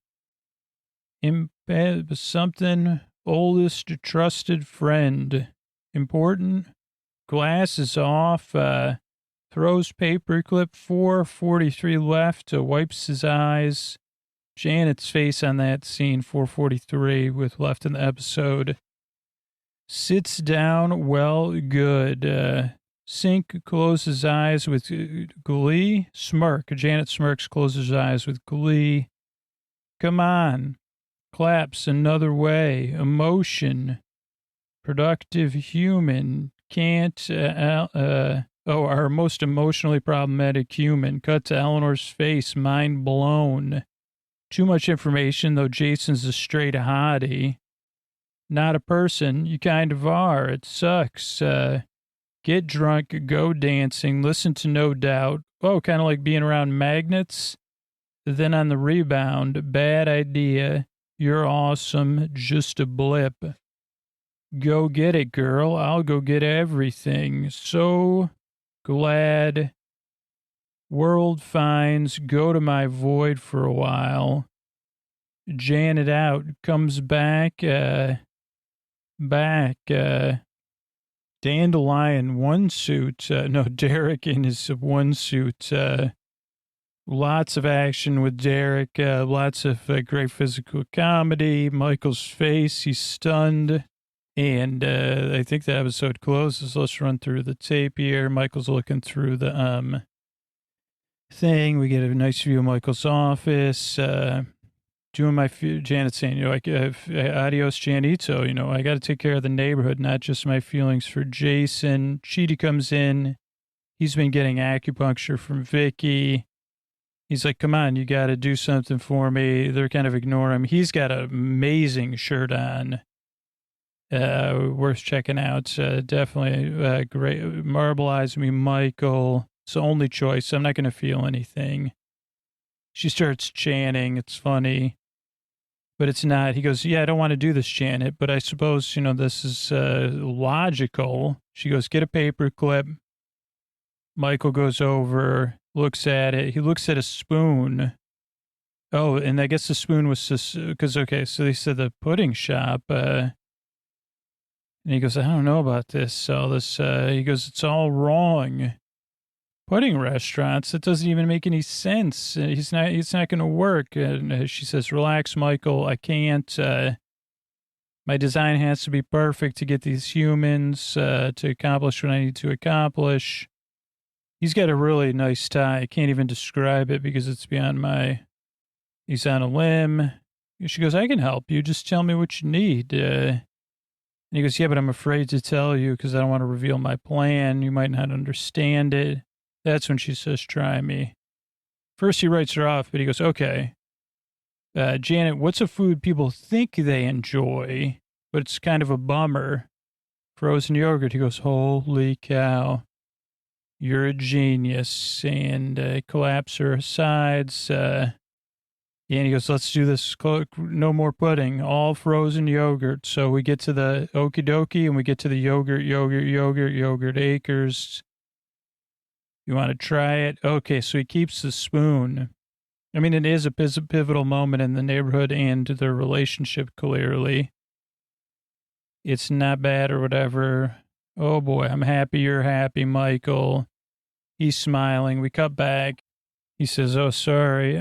Something oldest trusted friend. Important. Glasses off. Throws paperclip 4:43 left. Wipes his eyes. Janet's face on that scene, 4:43 with left in the episode. Sits down, well, good. Sink closes eyes with glee. Smirk. Janet smirks, closes eyes with glee. Come on. Claps another way. Emotion. Productive human. Can't. Our most emotionally problematic human. Cut to Eleanor's face. Mind blown. Too much information, though Jason's a straight hottie. Not a person. You kind of are. It sucks. Get drunk, go dancing, listen to No Doubt. Oh, kind of like being around magnets. Then on the rebound, bad idea. You're awesome. Just a blip. Go get it, girl. I'll go get everything. So glad. World finds. Go to my void for a while. Janet out. Comes back. Dandelion one suit. Derek in his one suit. Lots of action with Derek. Lots of great physical comedy. Michael's face, he's stunned. And I think the episode closes. Let's run through the tape here. Michael's looking through the thing. We get a nice view of Michael's office. Doing my Janet's saying, like, adios, Janito. I got to take care of the neighborhood, not just my feelings for Jason. Chidi comes in. He's been getting acupuncture from Vicky. He's like, come on, you got to do something for me. They're kind of ignoring him. He's got an amazing shirt on. Worth checking out. Definitely great. Marbleize me, Michael. It's the only choice. I'm not going to feel anything. She starts chanting. It's funny. But it's not. He goes, yeah, I don't want to do this, Janet, but I suppose, this is logical. She goes, get a paper clip. Michael goes over, looks at it. He looks at a spoon. Oh, and I guess the spoon was just, because, okay, so they said the pudding shop. And he goes, I don't know about this. He goes, it's all wrong. Pudding restaurants, it doesn't even make any sense. It's not going to work. And she says, relax, Michael. I can't. My design has to be perfect to get these humans to accomplish what I need to accomplish. He's got a really nice tie. I can't even describe it because it's beyond he's on a limb. She goes, I can help you. Just tell me what you need. And he goes, yeah, but I'm afraid to tell you because I don't want to reveal my plan. You might not understand it. That's when she says, try me. First, he writes her off, but he goes, okay. Janet, what's a food people think they enjoy, but it's kind of a bummer? Frozen yogurt. He goes, holy cow. You're a genius. And collapse her sides. And he goes, let's do this. No more pudding. All frozen yogurt. So we get to the okie dokie and we get to the yogurt acres. You want to try it? Okay, so he keeps the spoon. I mean, it is a pivotal moment in the neighborhood and their relationship, clearly. It's not bad or whatever. Oh, boy, I'm happy you're happy, Michael. He's smiling. We cut back. he says, oh, sorry.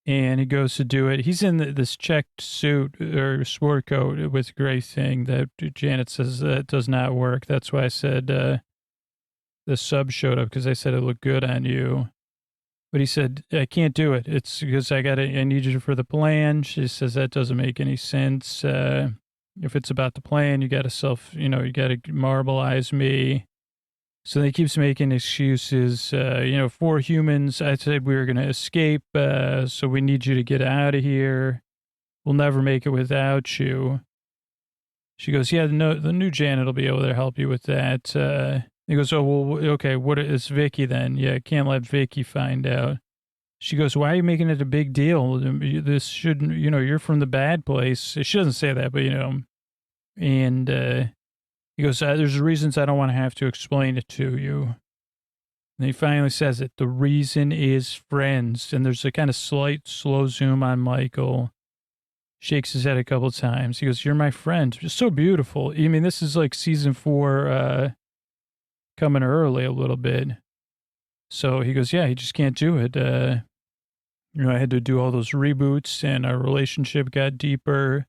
And he goes to do it. He's in this checked suit or sport coat with gray thing that Janet says that does not work. That's why I said the sub showed up, because I said it looked good on you. But he said, I can't do it. It's because I need you for the plan. She says that doesn't make any sense. If it's about the plan, you got to you got to marbleize me. So he keeps making excuses. 4 humans, I said we were going to escape, so we need you to get out of here. We'll never make it without you. She goes, yeah, the new Janet will be able to help you with that. He goes, oh, well, okay, what is Vicky then? Yeah, can't let Vicky find out. She goes, why are you making it a big deal? This shouldn't, you're from the bad place. She doesn't say that, but, and he goes, there's reasons I don't want to have to explain it to you. And he finally says it. The reason is friends. And there's a kind of slight slow zoom on Michael. Shakes his head a couple of times. He goes, you're my friend. Just so beautiful. I mean, this is like season 4 coming early a little bit. So he goes, yeah, he just can't do it. I had to do all those reboots and our relationship got deeper.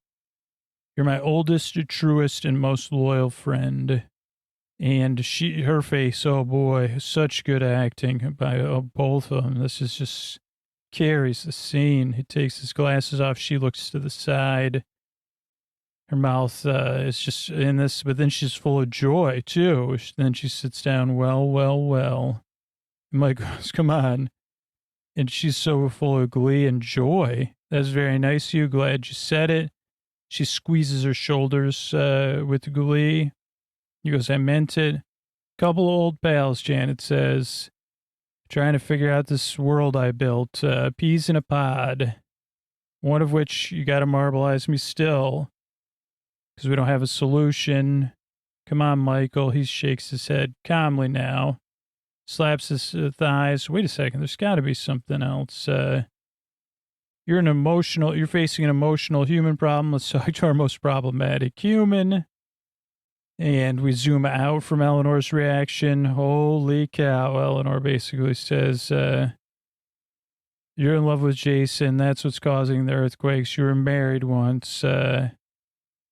You're my oldest, truest, and most loyal friend. And her face, oh boy, such good acting by both of them. This is just carries the scene. He takes his glasses off. She looks to the side. Her mouth is just in this, but then she's full of joy too. Then she sits down. Well. Mike goes, come on. And she's so full of glee and joy. That's very nice of you. Glad you said it. She squeezes her shoulders with glee. He goes, I meant it. Couple of old pals, Janet says. Trying to figure out this world I built. Peas in a pod. One of which you got to marbleize me still. Because we don't have a solution. Come on, Michael. He shakes his head calmly now. Slaps his thighs. Wait a second. There's got to be something else. You're facing an emotional human problem. Let's talk to our most problematic human. And we zoom out from Eleanor's reaction. Holy cow. Eleanor basically says, you're in love with Jason. That's what's causing the earthquakes. You were married once.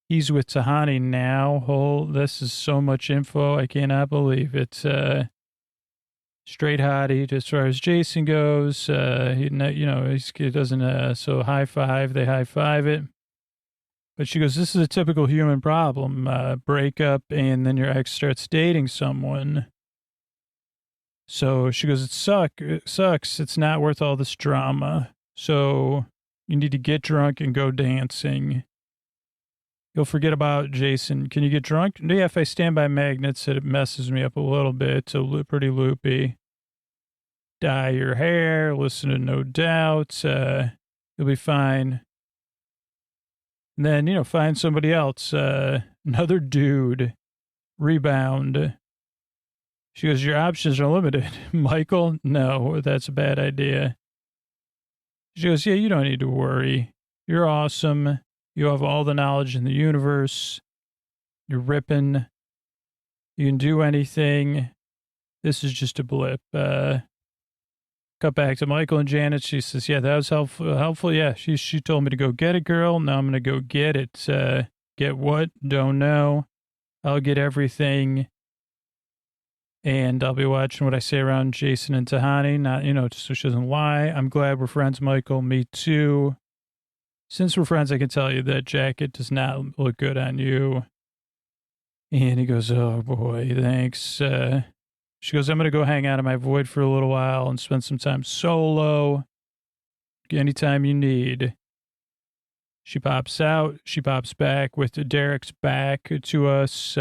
He's with Tahani now. Oh, this is so much info. I cannot believe it. Straight hottie as far as Jason goes. He doesn't, so high five. They high five it. But she goes, this is a typical human problem. Break up and then your ex starts dating someone. So she goes, it sucks. It's not worth all this drama. So you need to get drunk and go dancing. You'll forget about Jason. Can you get drunk? Yeah, if I stand by magnets, it messes me up a little bit. So pretty loopy. Dye your hair. Listen to No Doubt. You'll be fine. And then, find somebody else. Another dude. Rebound. She goes, your options are limited. Michael? No, that's a bad idea. She goes, yeah, you don't need to worry. You're awesome. You have all the knowledge in the universe. You're ripping. You can do anything. This is just a blip. Cut back to Michael and Janet. She says, yeah, that was helpful. Yeah, she told me to go get it, girl. Now I'm going to go get it. Get what? Don't know. I'll get everything. And I'll be watching what I say around Jason and Tahani. Not, just so she doesn't lie. I'm glad we're friends, Michael. Me too. Since we're friends, I can tell you that jacket does not look good on you. And he goes, oh boy, thanks. She goes, I'm going to go hang out in my void for a little while and spend some time solo. Anytime you need. She pops out. She pops back with Derek's back to us.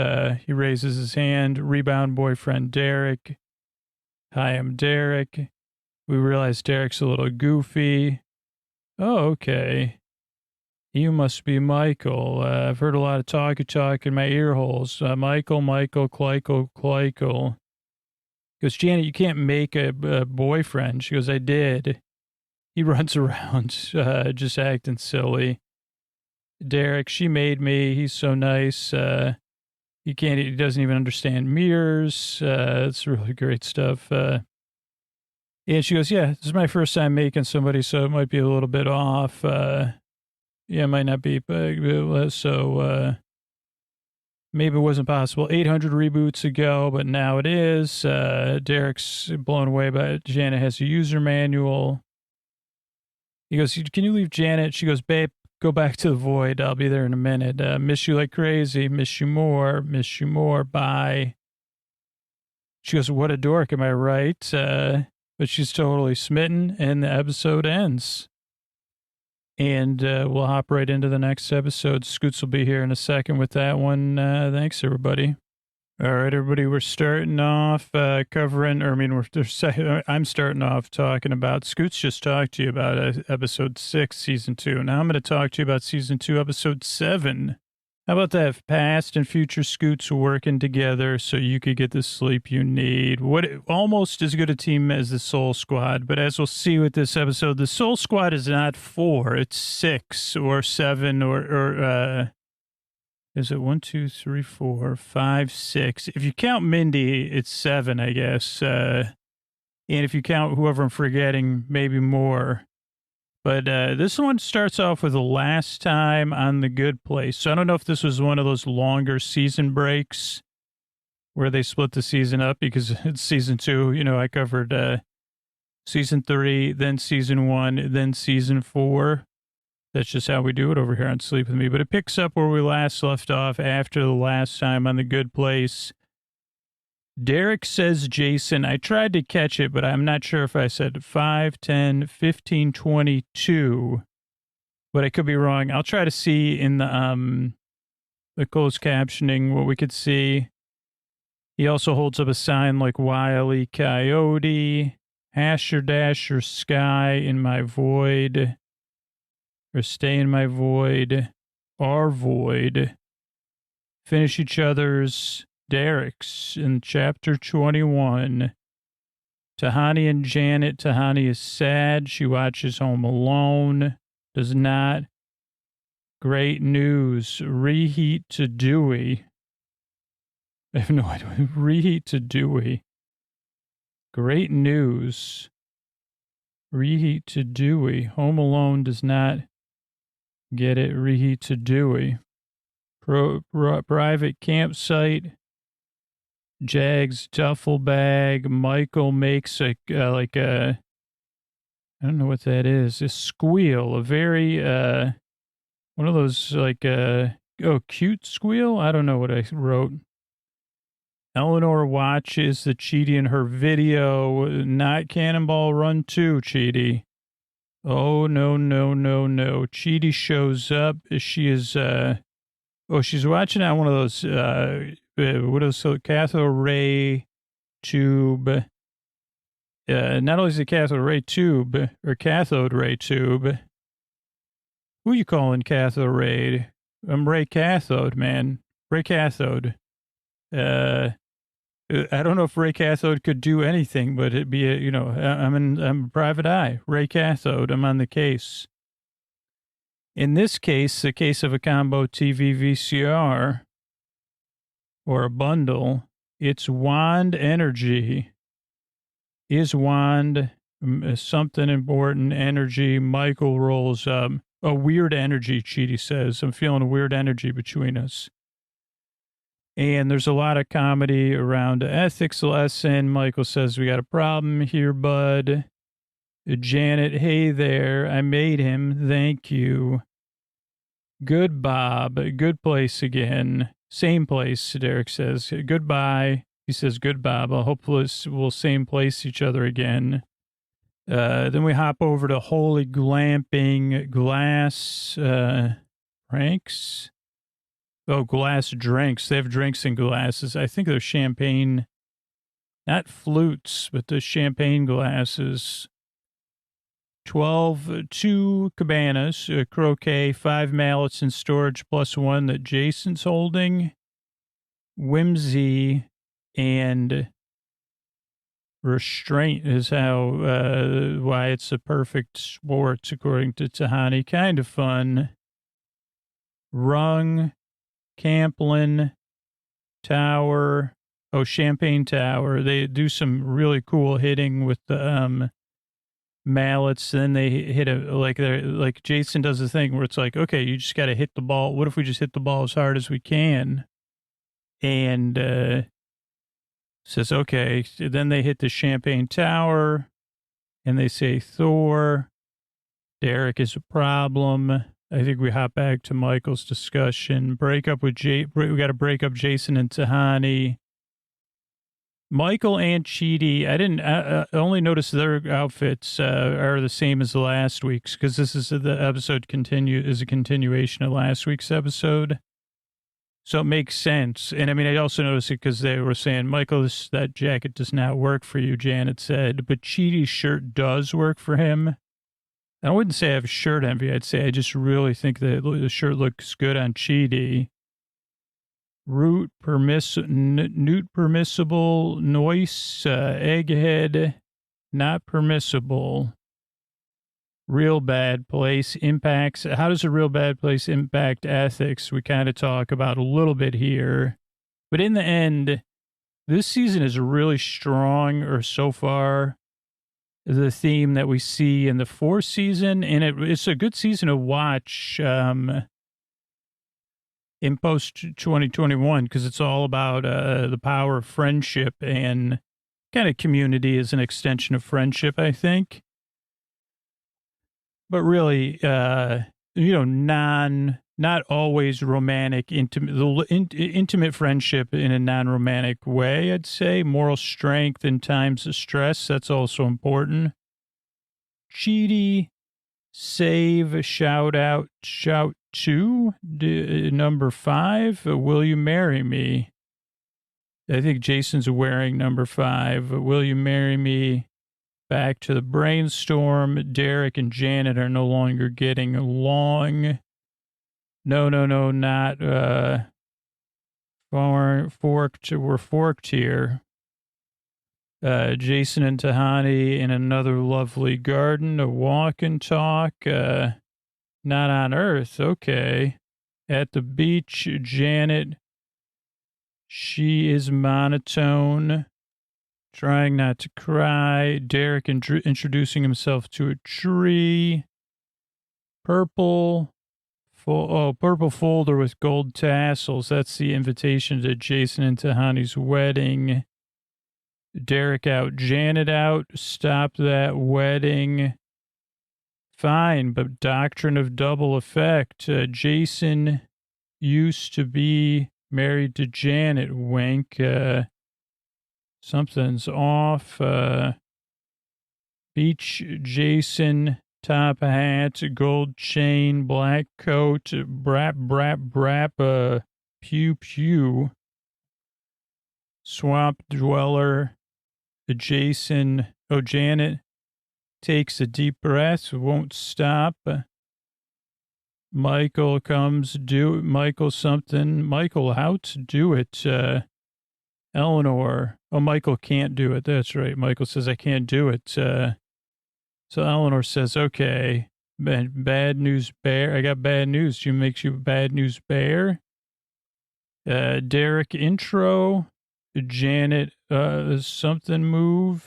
He raises his hand. Rebound boyfriend, Derek. Hi, I'm Derek. We realize Derek's a little goofy. Oh, okay. You must be Michael. I've heard a lot of talk in my ear holes. Michael, Clyco. He goes, Janet, you can't make a boyfriend. She goes, I did. He runs around just acting silly. Derek, she made me. He's so nice. He doesn't even understand mirrors. It's really great stuff. And she goes, yeah, this is my first time making somebody, so it might be a little bit off. Yeah, it might not be, so maybe it wasn't possible 800 reboots ago, but now it is. Derek's blown away by it. Janet has a user manual. He goes, can you leave Janet? She goes, babe, go back to the void. I'll be there in a minute. Miss you like crazy. Miss you more. Miss you more. Bye. She goes, what a dork. Am I right? But she's totally smitten, and the episode ends. And we'll hop right into the next episode. Scoots will be here in a second with that one. Thanks, everybody. All right, everybody, we're starting off covering, or I mean, I'm starting off talking about, Scoots just talked to you about episode 6, season 2. Now I'm going to talk to you about season 2, episode 7. How about that? Past and future Scoots working together so you could get the sleep you need. Almost as good a team as the Soul Squad, but as we'll see with this episode, the Soul Squad is not 4, it's 6 or 7 or is it 1, 2, 3, 4, 5, 6? If you count Mindy, it's 7, I guess. And if you count whoever I'm forgetting, maybe more. But this one starts off with the last time on The Good Place. So I don't know if this was one of those longer season breaks where they split the season up because it's season 2. You know, I covered season 3, then season 1, then season 4. That's just how we do it over here on Sleep With Me. But it picks up where we last left off after the last time on The Good Place. Derek says Jason, I tried to catch it, but I'm not sure if I said 5, 10, 15, 22, but I could be wrong. I'll try to see in the closed captioning what we could see. He also holds up a sign like Wile E. Coyote, Hasher Dasher Sky in my void, or stay in my void, our void, finish each other's. Derek's in chapter 21. Tahani and Janet. Tahani is sad. She watches Home Alone. Does not. Great news. Reheat to Dewey. I have no idea. Reheat to Dewey. Great news. Reheat to Dewey. Home Alone does not get it. Reheat to Dewey. Private campsite. Jag's duffel bag. Michael makes I don't know what that is. A squeal, a very, one of those cute squeal. I don't know what I wrote. Eleanor watches the Cheaty in her video. Not Cannonball Run 2, Cheaty. Oh, no. Cheaty shows up. She is, she's watching on one of those, what is it, cathode ray tube. Not only is it cathode ray tube, or cathode ray tube. Who you calling cathode ray? I'm Ray Cathode, man. Ray Cathode. I don't know if Ray Cathode could do anything, but it'd be, I'm a private eye. Ray Cathode, I'm on the case. In this case, the case of a combo TV VCR or a bundle, it's Wand Energy. Is Wand something important? Energy. Michael rolls up. A weird energy, Cheaty says. I'm feeling a weird energy between us. And there's a lot of comedy around the ethics lesson. Michael says, we got a problem here, bud. Janet, hey there. I made him. Thank you. Good Bob. Good place again. Same place, Derek says. Goodbye. He says, good Bob. I hope we'll same place each other again. Then we hop over to Holy Glamping Glass Pranks. Oh, glass drinks. They have drinks in glasses. I think they're champagne, not flutes, but the champagne glasses. 2 cabanas, croquet, 5 mallets in storage plus 1 that Jason's holding. Whimsy and restraint is why it's a perfect sport, according to Tahani. Kind of fun. Rung, Camplin, Tower. Oh, Champagne Tower. They do some really cool hitting with the mallets. Then they hit like Jason does the thing where it's like, okay, you just got to hit the ball. What if we just hit the ball as hard as we can? And says, okay. Then they hit the Champagne Tower and they say, Thor, Derek is a problem. I think we hop back to Michael's discussion. Break up with we got to break up Jason and Tahani. Michael and Chidi, I only noticed their outfits are the same as the last week's, because this is the episode is a continuation of last week's episode. So it makes sense. And I mean, I also noticed it because they were saying, Michael, that jacket does not work for you, Janet said, but Chidi's shirt does work for him. I wouldn't say I have shirt envy. I'd say I just really think that the shirt looks good on Chidi. Newt permissible, noise, egghead, not permissible. Real bad place impacts. How does a real bad place impact ethics? We kind of talk about a little bit here. But in the end, this season is really strong, or so far, the theme that we see in the fourth season. And it's a good season to watch in post 2021, because it's all about the power of friendship, and kind of community is an extension of friendship, I think. But really, not always romantic, intimate friendship in a non-romantic way, I'd say. Moral strength in times of stress, that's also important. Chidi, save, shout to, number 5, will you marry me? I think Jason's wearing number 5. Will you marry me? Back to the brainstorm. Derek and Janet are no longer getting along. No, not forked. We're forked here. Jason and Tahani in another lovely garden, a walk and talk. Not on Earth. Okay. At the beach, Janet. She is monotone. Trying not to cry. Derek introducing himself to a tree. Purple folder with gold tassels. That's the invitation to Jason and Tahani's wedding. Derek out, Janet out. Stop that wedding. Fine, but doctrine of double effect. Jason used to be married to Janet. Wink. Something's off. Beach Jason, top hat, gold chain, black coat, brap, pew. Swamp dweller, Jason, Janet takes a deep breath, won't stop. Michael comes, Michael, how to do it. Eleanor. Oh, Michael can't do it. That's right. Michael says, I can't do it. So Eleanor says, okay, bad news bear. I got bad news. She makes you a bad news bear. Derek intro. Janet, something move.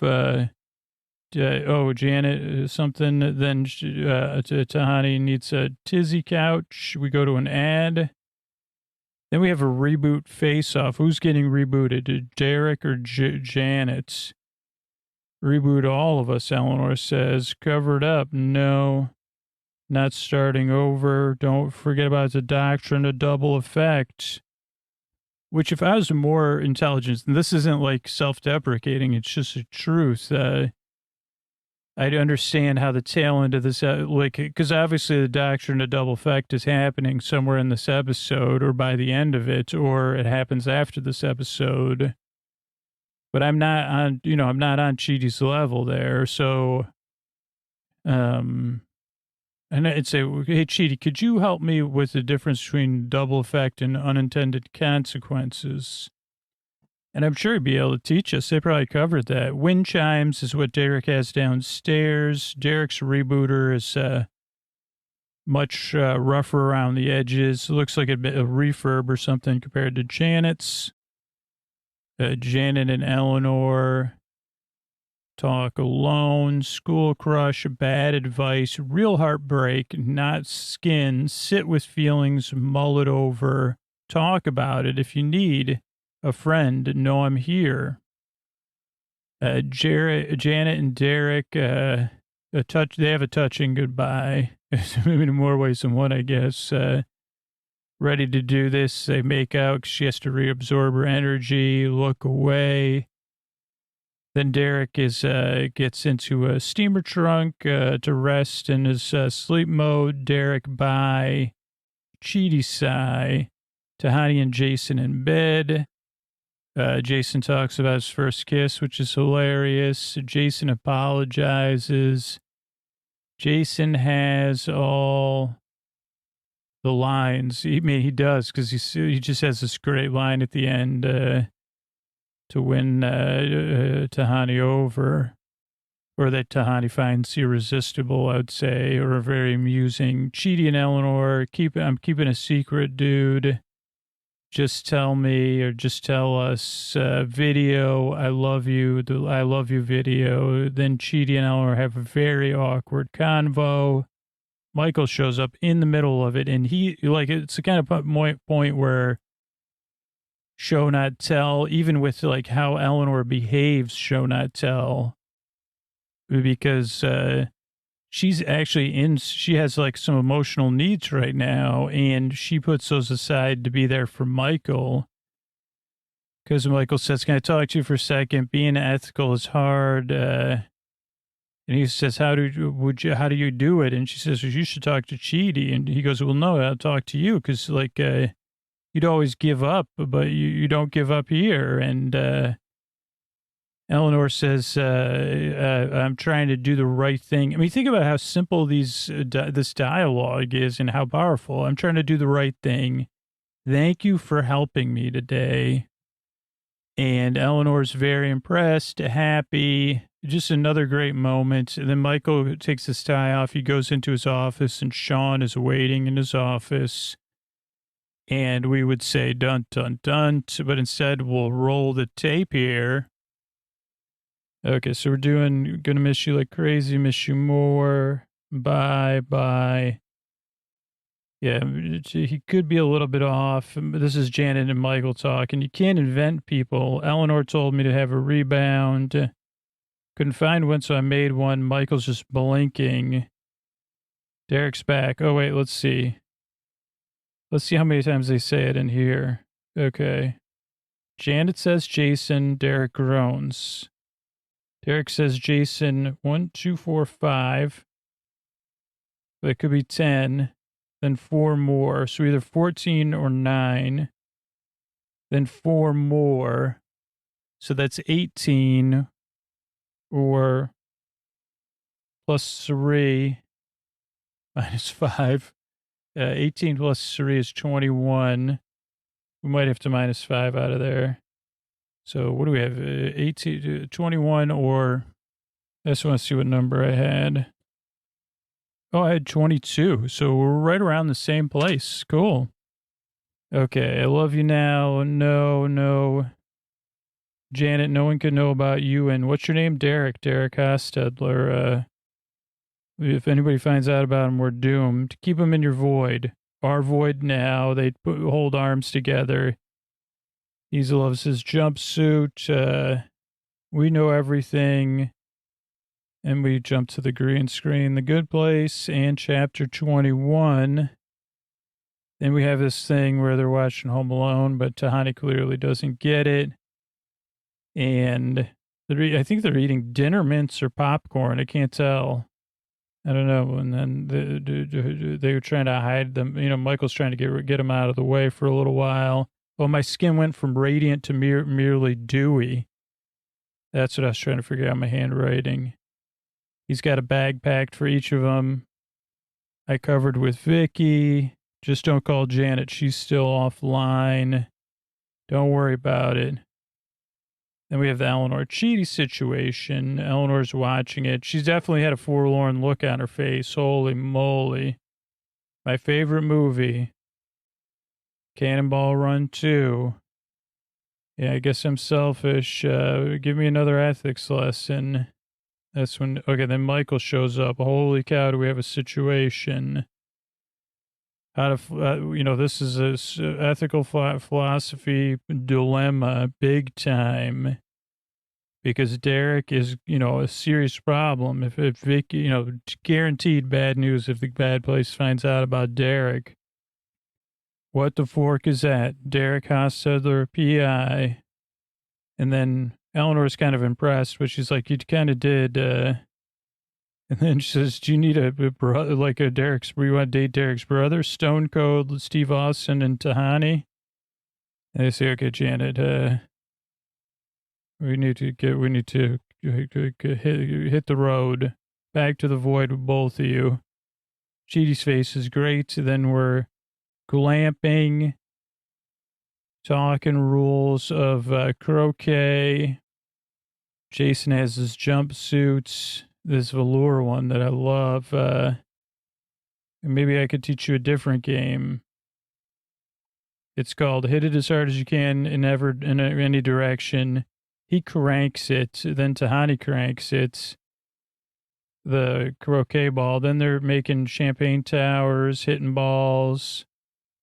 Janet, something. Then Tahani needs a tizzy couch. We go to an ad. Then we have a reboot face-off. Who's getting rebooted? Derek or Janet? Reboot all of us, Eleanor says. Covered up. No. Not starting over. Don't forget about the doctrine of double effect. Which, if I was more intelligent, and this isn't like self-deprecating, it's just a truth. I'd understand how the tail end of this, because obviously the doctrine of double effect is happening somewhere in this episode, or by the end of it, or it happens after this episode. But I'm not on Chidi's level there. So, and I'd say, hey, Chidi, could you help me with the difference between double effect and unintended consequences? And I'm sure he'd be able to teach us. They probably covered that. Wind chimes is what Derek has downstairs. Derek's rebooter is much rougher around the edges. It looks like a bit of refurb or something compared to Janet's. Janet and Eleanor talk alone, school crush, bad advice, real heartbreak, not skin, sit with feelings, mull it over, talk about it. If you need a friend, know I'm here. Janet and Derek, they have a touching goodbye. In more ways than one, I guess. Ready to do this. They make out 'cause she has to reabsorb her energy, look away. Then Derek gets into a steamer trunk to rest in his sleep mode. Derek bye. Cheaty sigh. Tahani and Jason in bed. Jason talks about his first kiss, which is hilarious. Jason apologizes. Jason has all the lines. He does, because he just has this great line at the end to win Tahani over, or that Tahani finds irresistible, I would say, or very amusing. Chidi and Eleanor, I'm keeping a secret, dude. Just tell me, or just tell us. Video, I love you. The I love you video. Then Chidi and Eleanor have a very awkward convo. Michael shows up in the middle of it, and it's the kind of point where show not tell, even with like how Eleanor behaves, show not tell, because she's actually she has like some emotional needs right now, and she puts those aside to be there for Michael. Because Michael says, "Can I talk to you for a second? Being ethical is hard." And he says, how do you do it? And she says, well, you should talk to Chidi. And he goes, well, no, I'll talk to you. Cause like, you'd always give up, but you don't give up here. And, Eleanor says, I'm trying to do the right thing. I mean, think about how simple this dialogue is and how powerful. I'm trying to do the right thing. Thank you for helping me today. And Eleanor's very impressed, happy. Just another great moment. And then Michael takes his tie off. He goes into his office, and Sean is waiting in his office. And we would say, dun, dun, dun. But instead, we'll roll the tape here. Okay, so we're gonna miss you like crazy, miss you more. Bye, bye. Yeah, he could be a little bit off. This is Janet and Michael talking. You can't invent people. Eleanor told me to have a rebound. Couldn't find one, so I made one. Michael's just blinking. Derek's back. Oh, wait, let's see. Let's see how many times they say it in here. Okay. Janet says Jason. Derek groans. Derek says Jason 1, 2, 4, 5. But it could be 10. Then 4 more. So either 14 or 9. Then 4 more. So that's 18. Or plus 3 minus 5. 18 plus 3 is 21. We might have to minus 5 out of there. So what do we have? 18, 21, or I just want to see what number I had. Oh, I had 22. So we're right around the same place. Cool. Okay. I love you now. No. Janet, no one can know about you. And what's your name? Derek Hostetler. If anybody finds out about him, we're doomed. Keep him in your void. Our void now. They hold arms together. He loves his jumpsuit. We know everything. And we jump to the green screen. The Good Place and chapter 21. Then we have this thing where they're watching Home Alone, but Tahani clearly doesn't get it. And I think they're eating dinner mints or popcorn. I can't tell. I don't know. And then they were trying to hide them. You know, Michael's trying to get them out of the way for a little while. Oh, my skin went from radiant to merely dewy. That's what I was trying to figure out, my handwriting. He's got a bag packed for each of them. I covered with Vicky. Just don't call Janet. She's still offline. Don't worry about it. Then we have the Eleanor Chidi situation. Eleanor's watching it. She's definitely had a forlorn look on her face. Holy moly. My favorite movie. Cannonball Run 2. Yeah, I guess I'm selfish. Give me another ethics lesson. That's when, okay, then Michael shows up. Holy cow, do we have a situation? This is a ethical philosophy dilemma, big time. Because Derek is, a serious problem. If Vicky, guaranteed bad news if the bad place finds out about Derek. What the fork is that? Derek Hostetler, PI. And then Eleanor's kind of impressed, but she's like, you kind of did. And then she says, do you need a brother, like you want to date Derek's brother? Stone Cold, Steve Austin, and Tahani? And they say, okay, Janet, we need to hit the road, back to the void with both of you. Cheaty's face is great. Then we're glamping, talking rules of croquet. Jason has his jumpsuits, this velour one that I love. Maybe I could teach you a different game. It's called Hit It As Hard As You Can in any direction. He cranks it, then Tahani cranks it, the croquet ball. Then they're making champagne towers, hitting balls.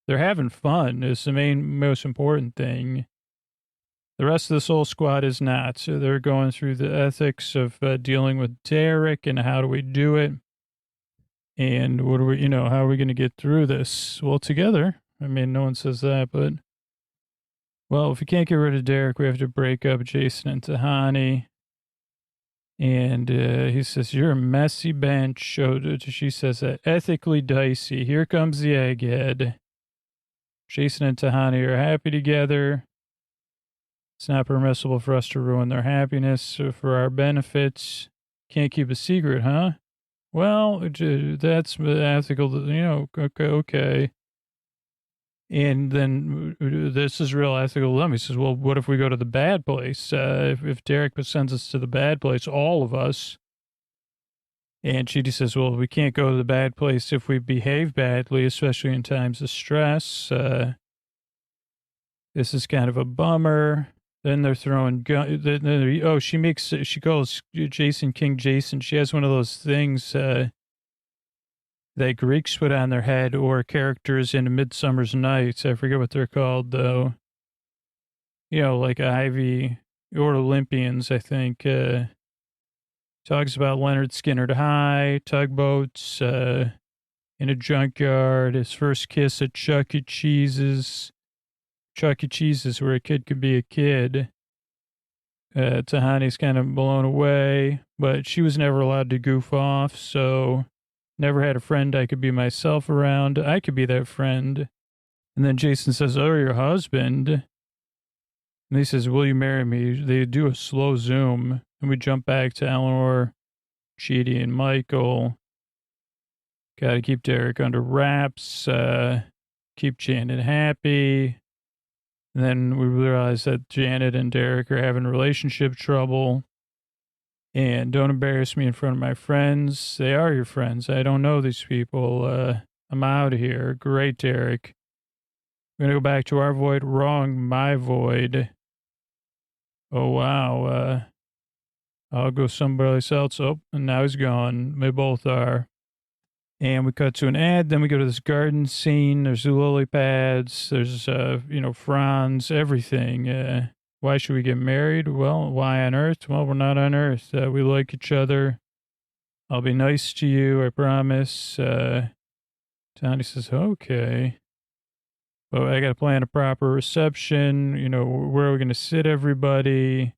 They're having fun. It's the most important thing. The rest of the Soul Squad is not. So they're going through the ethics of dealing with Derek and how do we do it. And what do we, how are we going to get through this? Well, together. I mean, no one says that, but... Well, if we can't get rid of Derek, we have to break up Jason and Tahani. And he says, you're a messy bench. She says, ethically dicey. Here comes the egghead. Jason and Tahani are happy together. It's not permissible for us to ruin their happiness for our benefits. Can't keep a secret, huh? Well, that's ethical, okay. And then this is real ethical dilemma. He says, well, what if we go to the bad place? If Derek sends us to the bad place, all of us. And Chidi says, well, we can't go to the bad place if we behave badly, especially in times of stress. This is kind of a bummer. Then they're throwing she calls Jason King Jason. She has one of those things that Greeks put on their head, or characters in A Midsummer's Nights. I forget what they're called, though. Like Ivy or Olympians, I think. Talks about Leonard Skinner High, tugboats, in a junkyard, his first kiss at Chuck E. Cheese's. Chuck E. Cheese's where a kid could be a kid. Tahani's kind of blown away, but she was never allowed to goof off, so... Never had a friend I could be myself around. I could be that friend. And then Jason says, oh, your husband. And he says, will you marry me? They do a slow zoom. And we jump back to Eleanor, Chidi, and Michael. Got to keep Derek under wraps. Keep Janet happy. And then we realize that Janet and Derek are having relationship trouble. And don't embarrass me in front of my friends. They are your friends. I don't know these people. I'm out of here. Great, Derek. We're going to go back to our void. Wrong, my void. Oh, wow. I'll go someplace else. Oh, and now he's gone. They both are. And we cut to an ad. Then we go to this garden scene. There's lily pads. There's, fronds, everything. Why should we get married? Well, why on Earth? Well, we're not on Earth. We like each other. I'll be nice to you, I promise. Tony says, okay. But I got to plan a proper reception. Where are we going to sit everybody?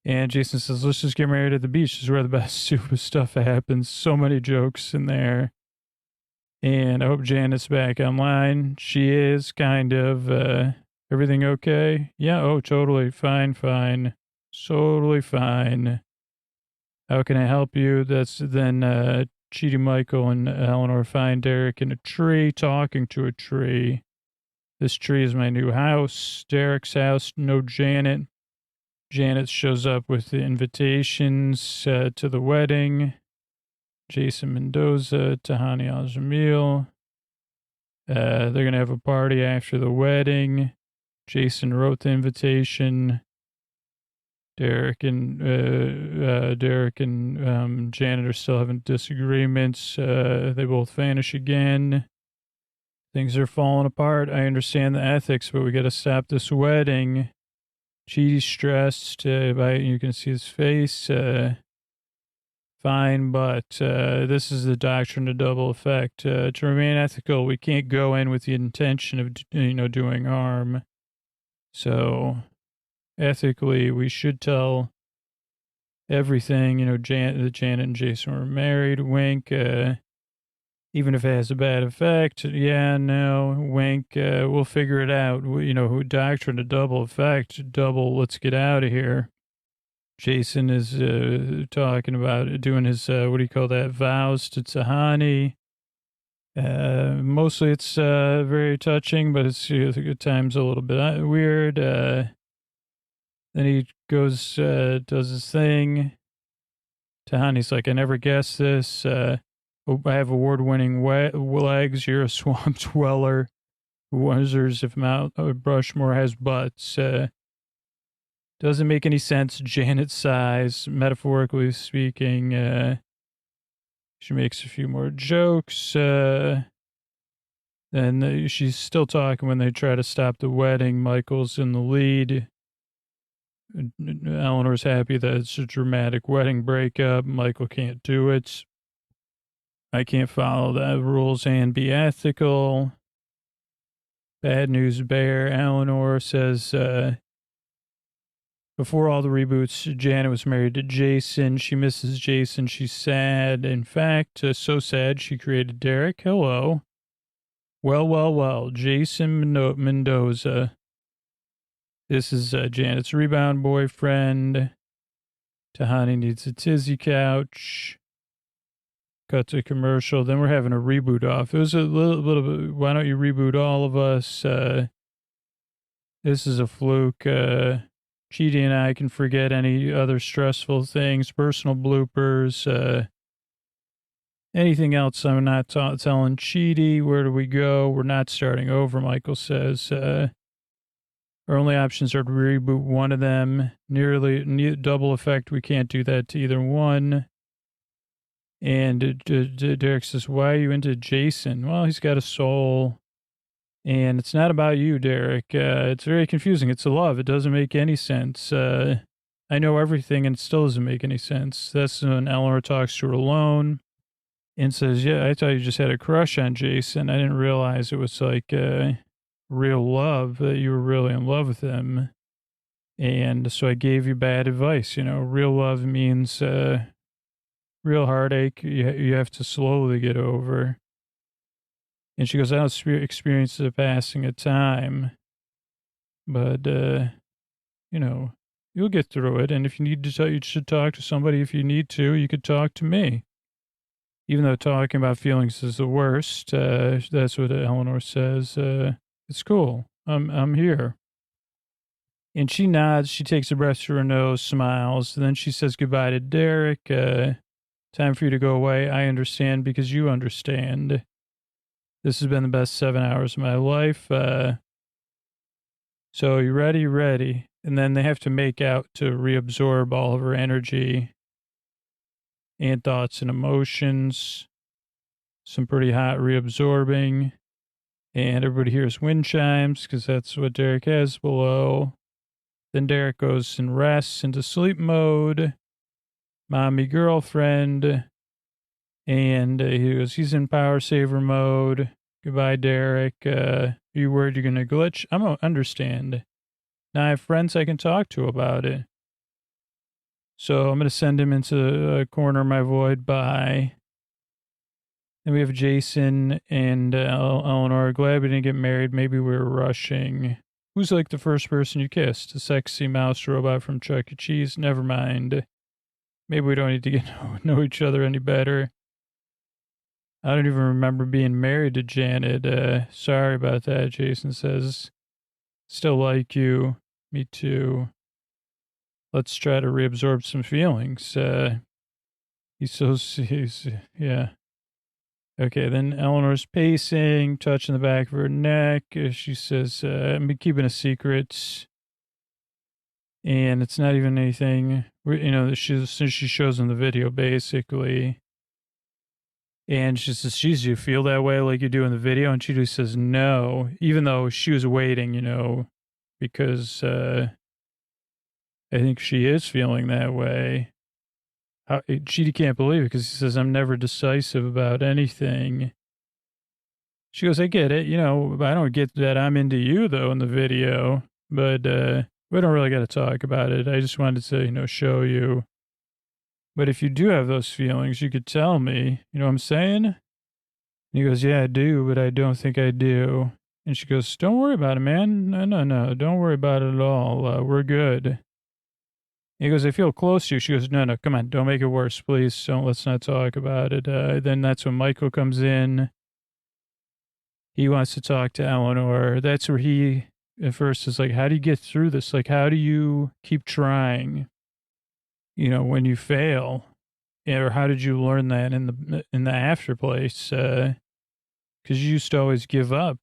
And Jason says, let's just get married at the beach. This is where the best super stuff happens. So many jokes in there. And I hope Janet's back online. She is kind of... Everything okay? Yeah, oh, totally. Fine. Totally fine. How can I help you? That's then Chidi, Michael, and Eleanor find Derek in a tree, talking to a tree. This tree is my new house. Derek's house, no Janet. Janet shows up with the invitations to the wedding. Jason Mendoza, Tahani Al-Jamil. They're going to have a party after the wedding. Jason wrote the invitation. Derek and Janet are still having disagreements. They both vanish again. Things are falling apart. I understand the ethics, but we got to stop this wedding. Cheaty's stressed. You can see his face. Fine, but this is the doctrine of double effect. To remain ethical, we can't go in with the intention of, doing harm. So, ethically, we should tell everything. That Janet and Jason were married. Wink. Even if it has a bad effect, yeah, no, wink. We'll figure it out. Doctrine of double effect. Double. Let's get out of here. Jason is talking about doing his, what do you call that, vows to Tahani. Mostly it's very touching, but it's at times a little bit weird. Then he goes, does his thing. Tahani's like, I never guessed this. I have award-winning legs. You're a swamp dweller who wonders if Mount Rushmore has butts. Doesn't make any sense. Janet sighs, metaphorically speaking. She makes a few more jokes. Then she's still talking when they try to stop the wedding. Michael's in the lead. Eleanor's happy that it's a dramatic wedding breakup. Michael can't do it. I can't follow the rules and be ethical. Bad news bear. Eleanor says, before all the reboots, Janet was married to Jason. She misses Jason. She's sad. In fact, so sad she created Derek. Hello. Well. Jason Mendoza. This is Janet's rebound boyfriend. Tahani needs a tizzy couch. Cut to commercial. Then we're having a reboot off. It was a little bit, why don't you reboot all of us? This is a fluke. Chidi and I can forget any other stressful things, personal bloopers, anything else I'm not telling Chidi. Where do we go? We're not starting over, Michael says. Our only options are to reboot one of them. Nearly double effect. We can't do that to either one. And Derek says, why are you into Jason? Well, he's got a soul. And it's not about you, Derek. It's very confusing. It's a love. It doesn't make any sense. I know everything and it still doesn't make any sense. That's when Eleanor talks to her alone and says, yeah, I thought you just had a crush on Jason. I didn't realize it was like real love, that you were really in love with him. And so I gave you bad advice. Real love means real heartache. You have to slowly get over. And she goes, I don't experience the passing of time, but, you'll get through it. And if you need to you should talk to somebody. If you need to, you could talk to me. Even though talking about feelings is the worst, that's what Eleanor says. It's cool. I'm here. And she nods. She takes a breath through her nose, smiles. And then she says goodbye to Derek. Time for you to go away. I understand because you understand. This has been the best 7 hours of my life. So you ready? Ready. And then they have to make out to reabsorb all of her energy and thoughts and emotions. Some pretty hot reabsorbing. And everybody hears wind chimes because that's what Derek has below. Then Derek goes and rests into sleep mode. Mommy girlfriend. And he's in power saver mode. Goodbye, Derek. Are you worried you're going to glitch? I don't understand. Now I have friends I can talk to about it. So I'm going to send him into a corner of my void. Bye. Then we have Jason and Eleanor. Glad we didn't get married. Maybe we were rushing. Who's like the first person you kissed? A sexy mouse robot from Chuck E. Cheese? Never mind. Maybe we don't need to know each other any better. I don't even remember being married to Janet. Sorry about that, Jason says. Still like you. Me too. Let's try to reabsorb some feelings. Yeah. Okay, then Eleanor's pacing, touching the back of her neck. She says, I'm keeping a secret. And it's not even anything, that she shows in the video, basically. And she says, geez, do you feel that way like you do in the video? And she just says, no, even though she was waiting, because I think she is feeling that way. She can't believe it because he says, I'm never decisive about anything. She goes, I get it. I don't get that I'm into you, though, in the video. But we don't really got to talk about it. I just wanted to, show you. But if you do have those feelings, you could tell me. You know what I'm saying? And he goes, yeah, I do, but I don't think I do. And she goes, don't worry about it, man. No. Don't worry about it at all. We're good. He goes, I feel close to you. She goes, no, come on. Don't make it worse, please. Let's not talk about it. Then that's when Michael comes in. He wants to talk to Eleanor. That's where he, at first, is like, how do you get through this? Like, how do you keep trying, when you fail? Or how did you learn that in the after place? Because you used to always give up.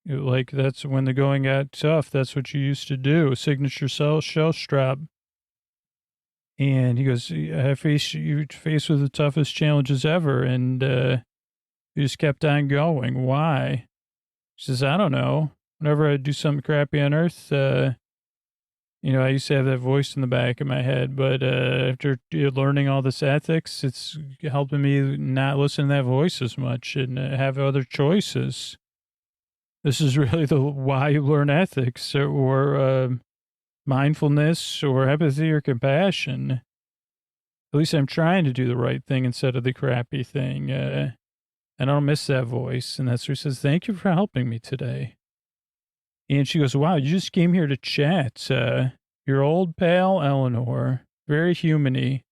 Like, that's when the going got tough. That's what you used to do. Signature shell strap. And he goes, you faced with the toughest challenges ever. And you just kept on going. Why? She says, I don't know. Whenever I do something crappy on Earth, I used to have that voice in the back of my head. But after learning all this ethics, it's helping me not listen to that voice as much and have other choices. This is really why you learn ethics or mindfulness or empathy or compassion. At least I'm trying to do the right thing instead of the crappy thing. And I don't miss that voice. And that's where he says, thank you for helping me today. And she goes, wow, you just came here to chat. Your old pal, Eleanor, very human-y.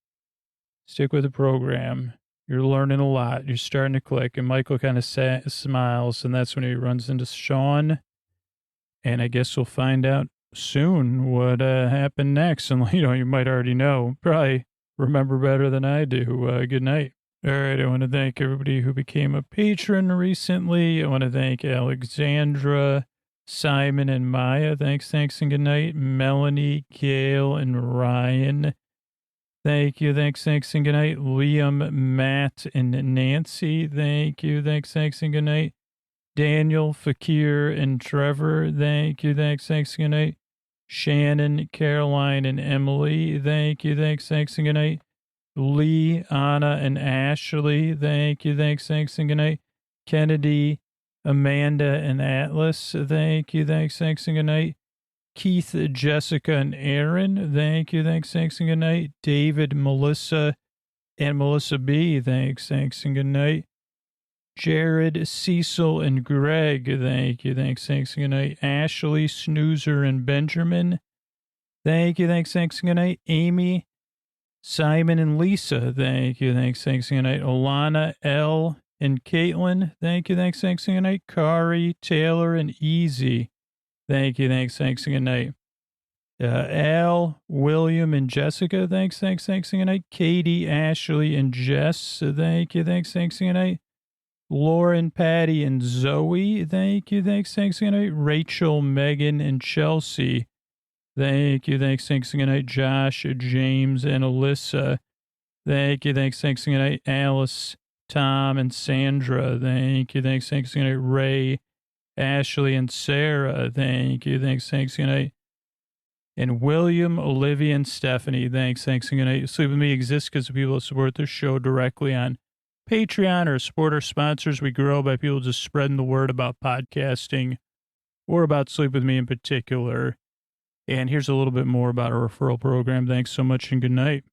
Stick with the program. You're learning a lot. You're starting to click. And Michael kind of smiles, and that's when he runs into Sean. And I guess we'll find out soon what happened next. And, you might already know. Probably remember better than I do. Good night. All right, I want to thank everybody who became a patron recently. I want to thank Alexandra, Simon, and Maya. Thanks, and good night. Melanie, Gail, and Ryan. Thank you, thanks, and good night. Liam, Matt, and Nancy. Thank you, thanks, and good night. Daniel, Fakir, and Trevor. Thank you, thanks, and good night. Shannon, Caroline, and Emily. Thank you, thanks, and good night. Lee, Anna, and Ashley. Thank you, thanks, and good night. Kennedy, Amanda, and Atlas. Thank you, thanks, and good night. Keith, Jessica, and Aaron. Thank you, thanks, and good night. David, Melissa, and Melissa B. Thanks, and good night. Jared, Cecil, and Greg. Thank you, thanks, and good night. Ashley, Snoozer, and Benjamin. Thank you, thanks, and good night. Amy, Simon, and Lisa. Thank you, thanks, and good night. Alana, L, and Caitlin. Thank you, thanks, and good night. Kari, Taylor, and Easy. Thank you, thanks, and good night. Al, William, and Jessica. Thanks, and good night. Katie, Ashley, and Jess. Thank you, thanks, and good night. Lauren, Patty, and Zoe. Thank you, thanks, and good night. Rachel, Megan, and Chelsea. Thank you, thanks, and good night. Josh, James, and Alyssa. Thank you, thanks, and good night. Alice, Tom, and Sandra. Thank you, thanks, and good night. Ray, Ashley, and Sarah. Thank you, thanks, good night. And William, Olivia, and Stephanie. Thanks, and good night. Sleep With Me exists because of people that support this show directly on Patreon or support our sponsors. We grow by people just spreading the word about podcasting or about Sleep With Me in particular. And here's a little bit more about our referral program. Thanks so much and good night.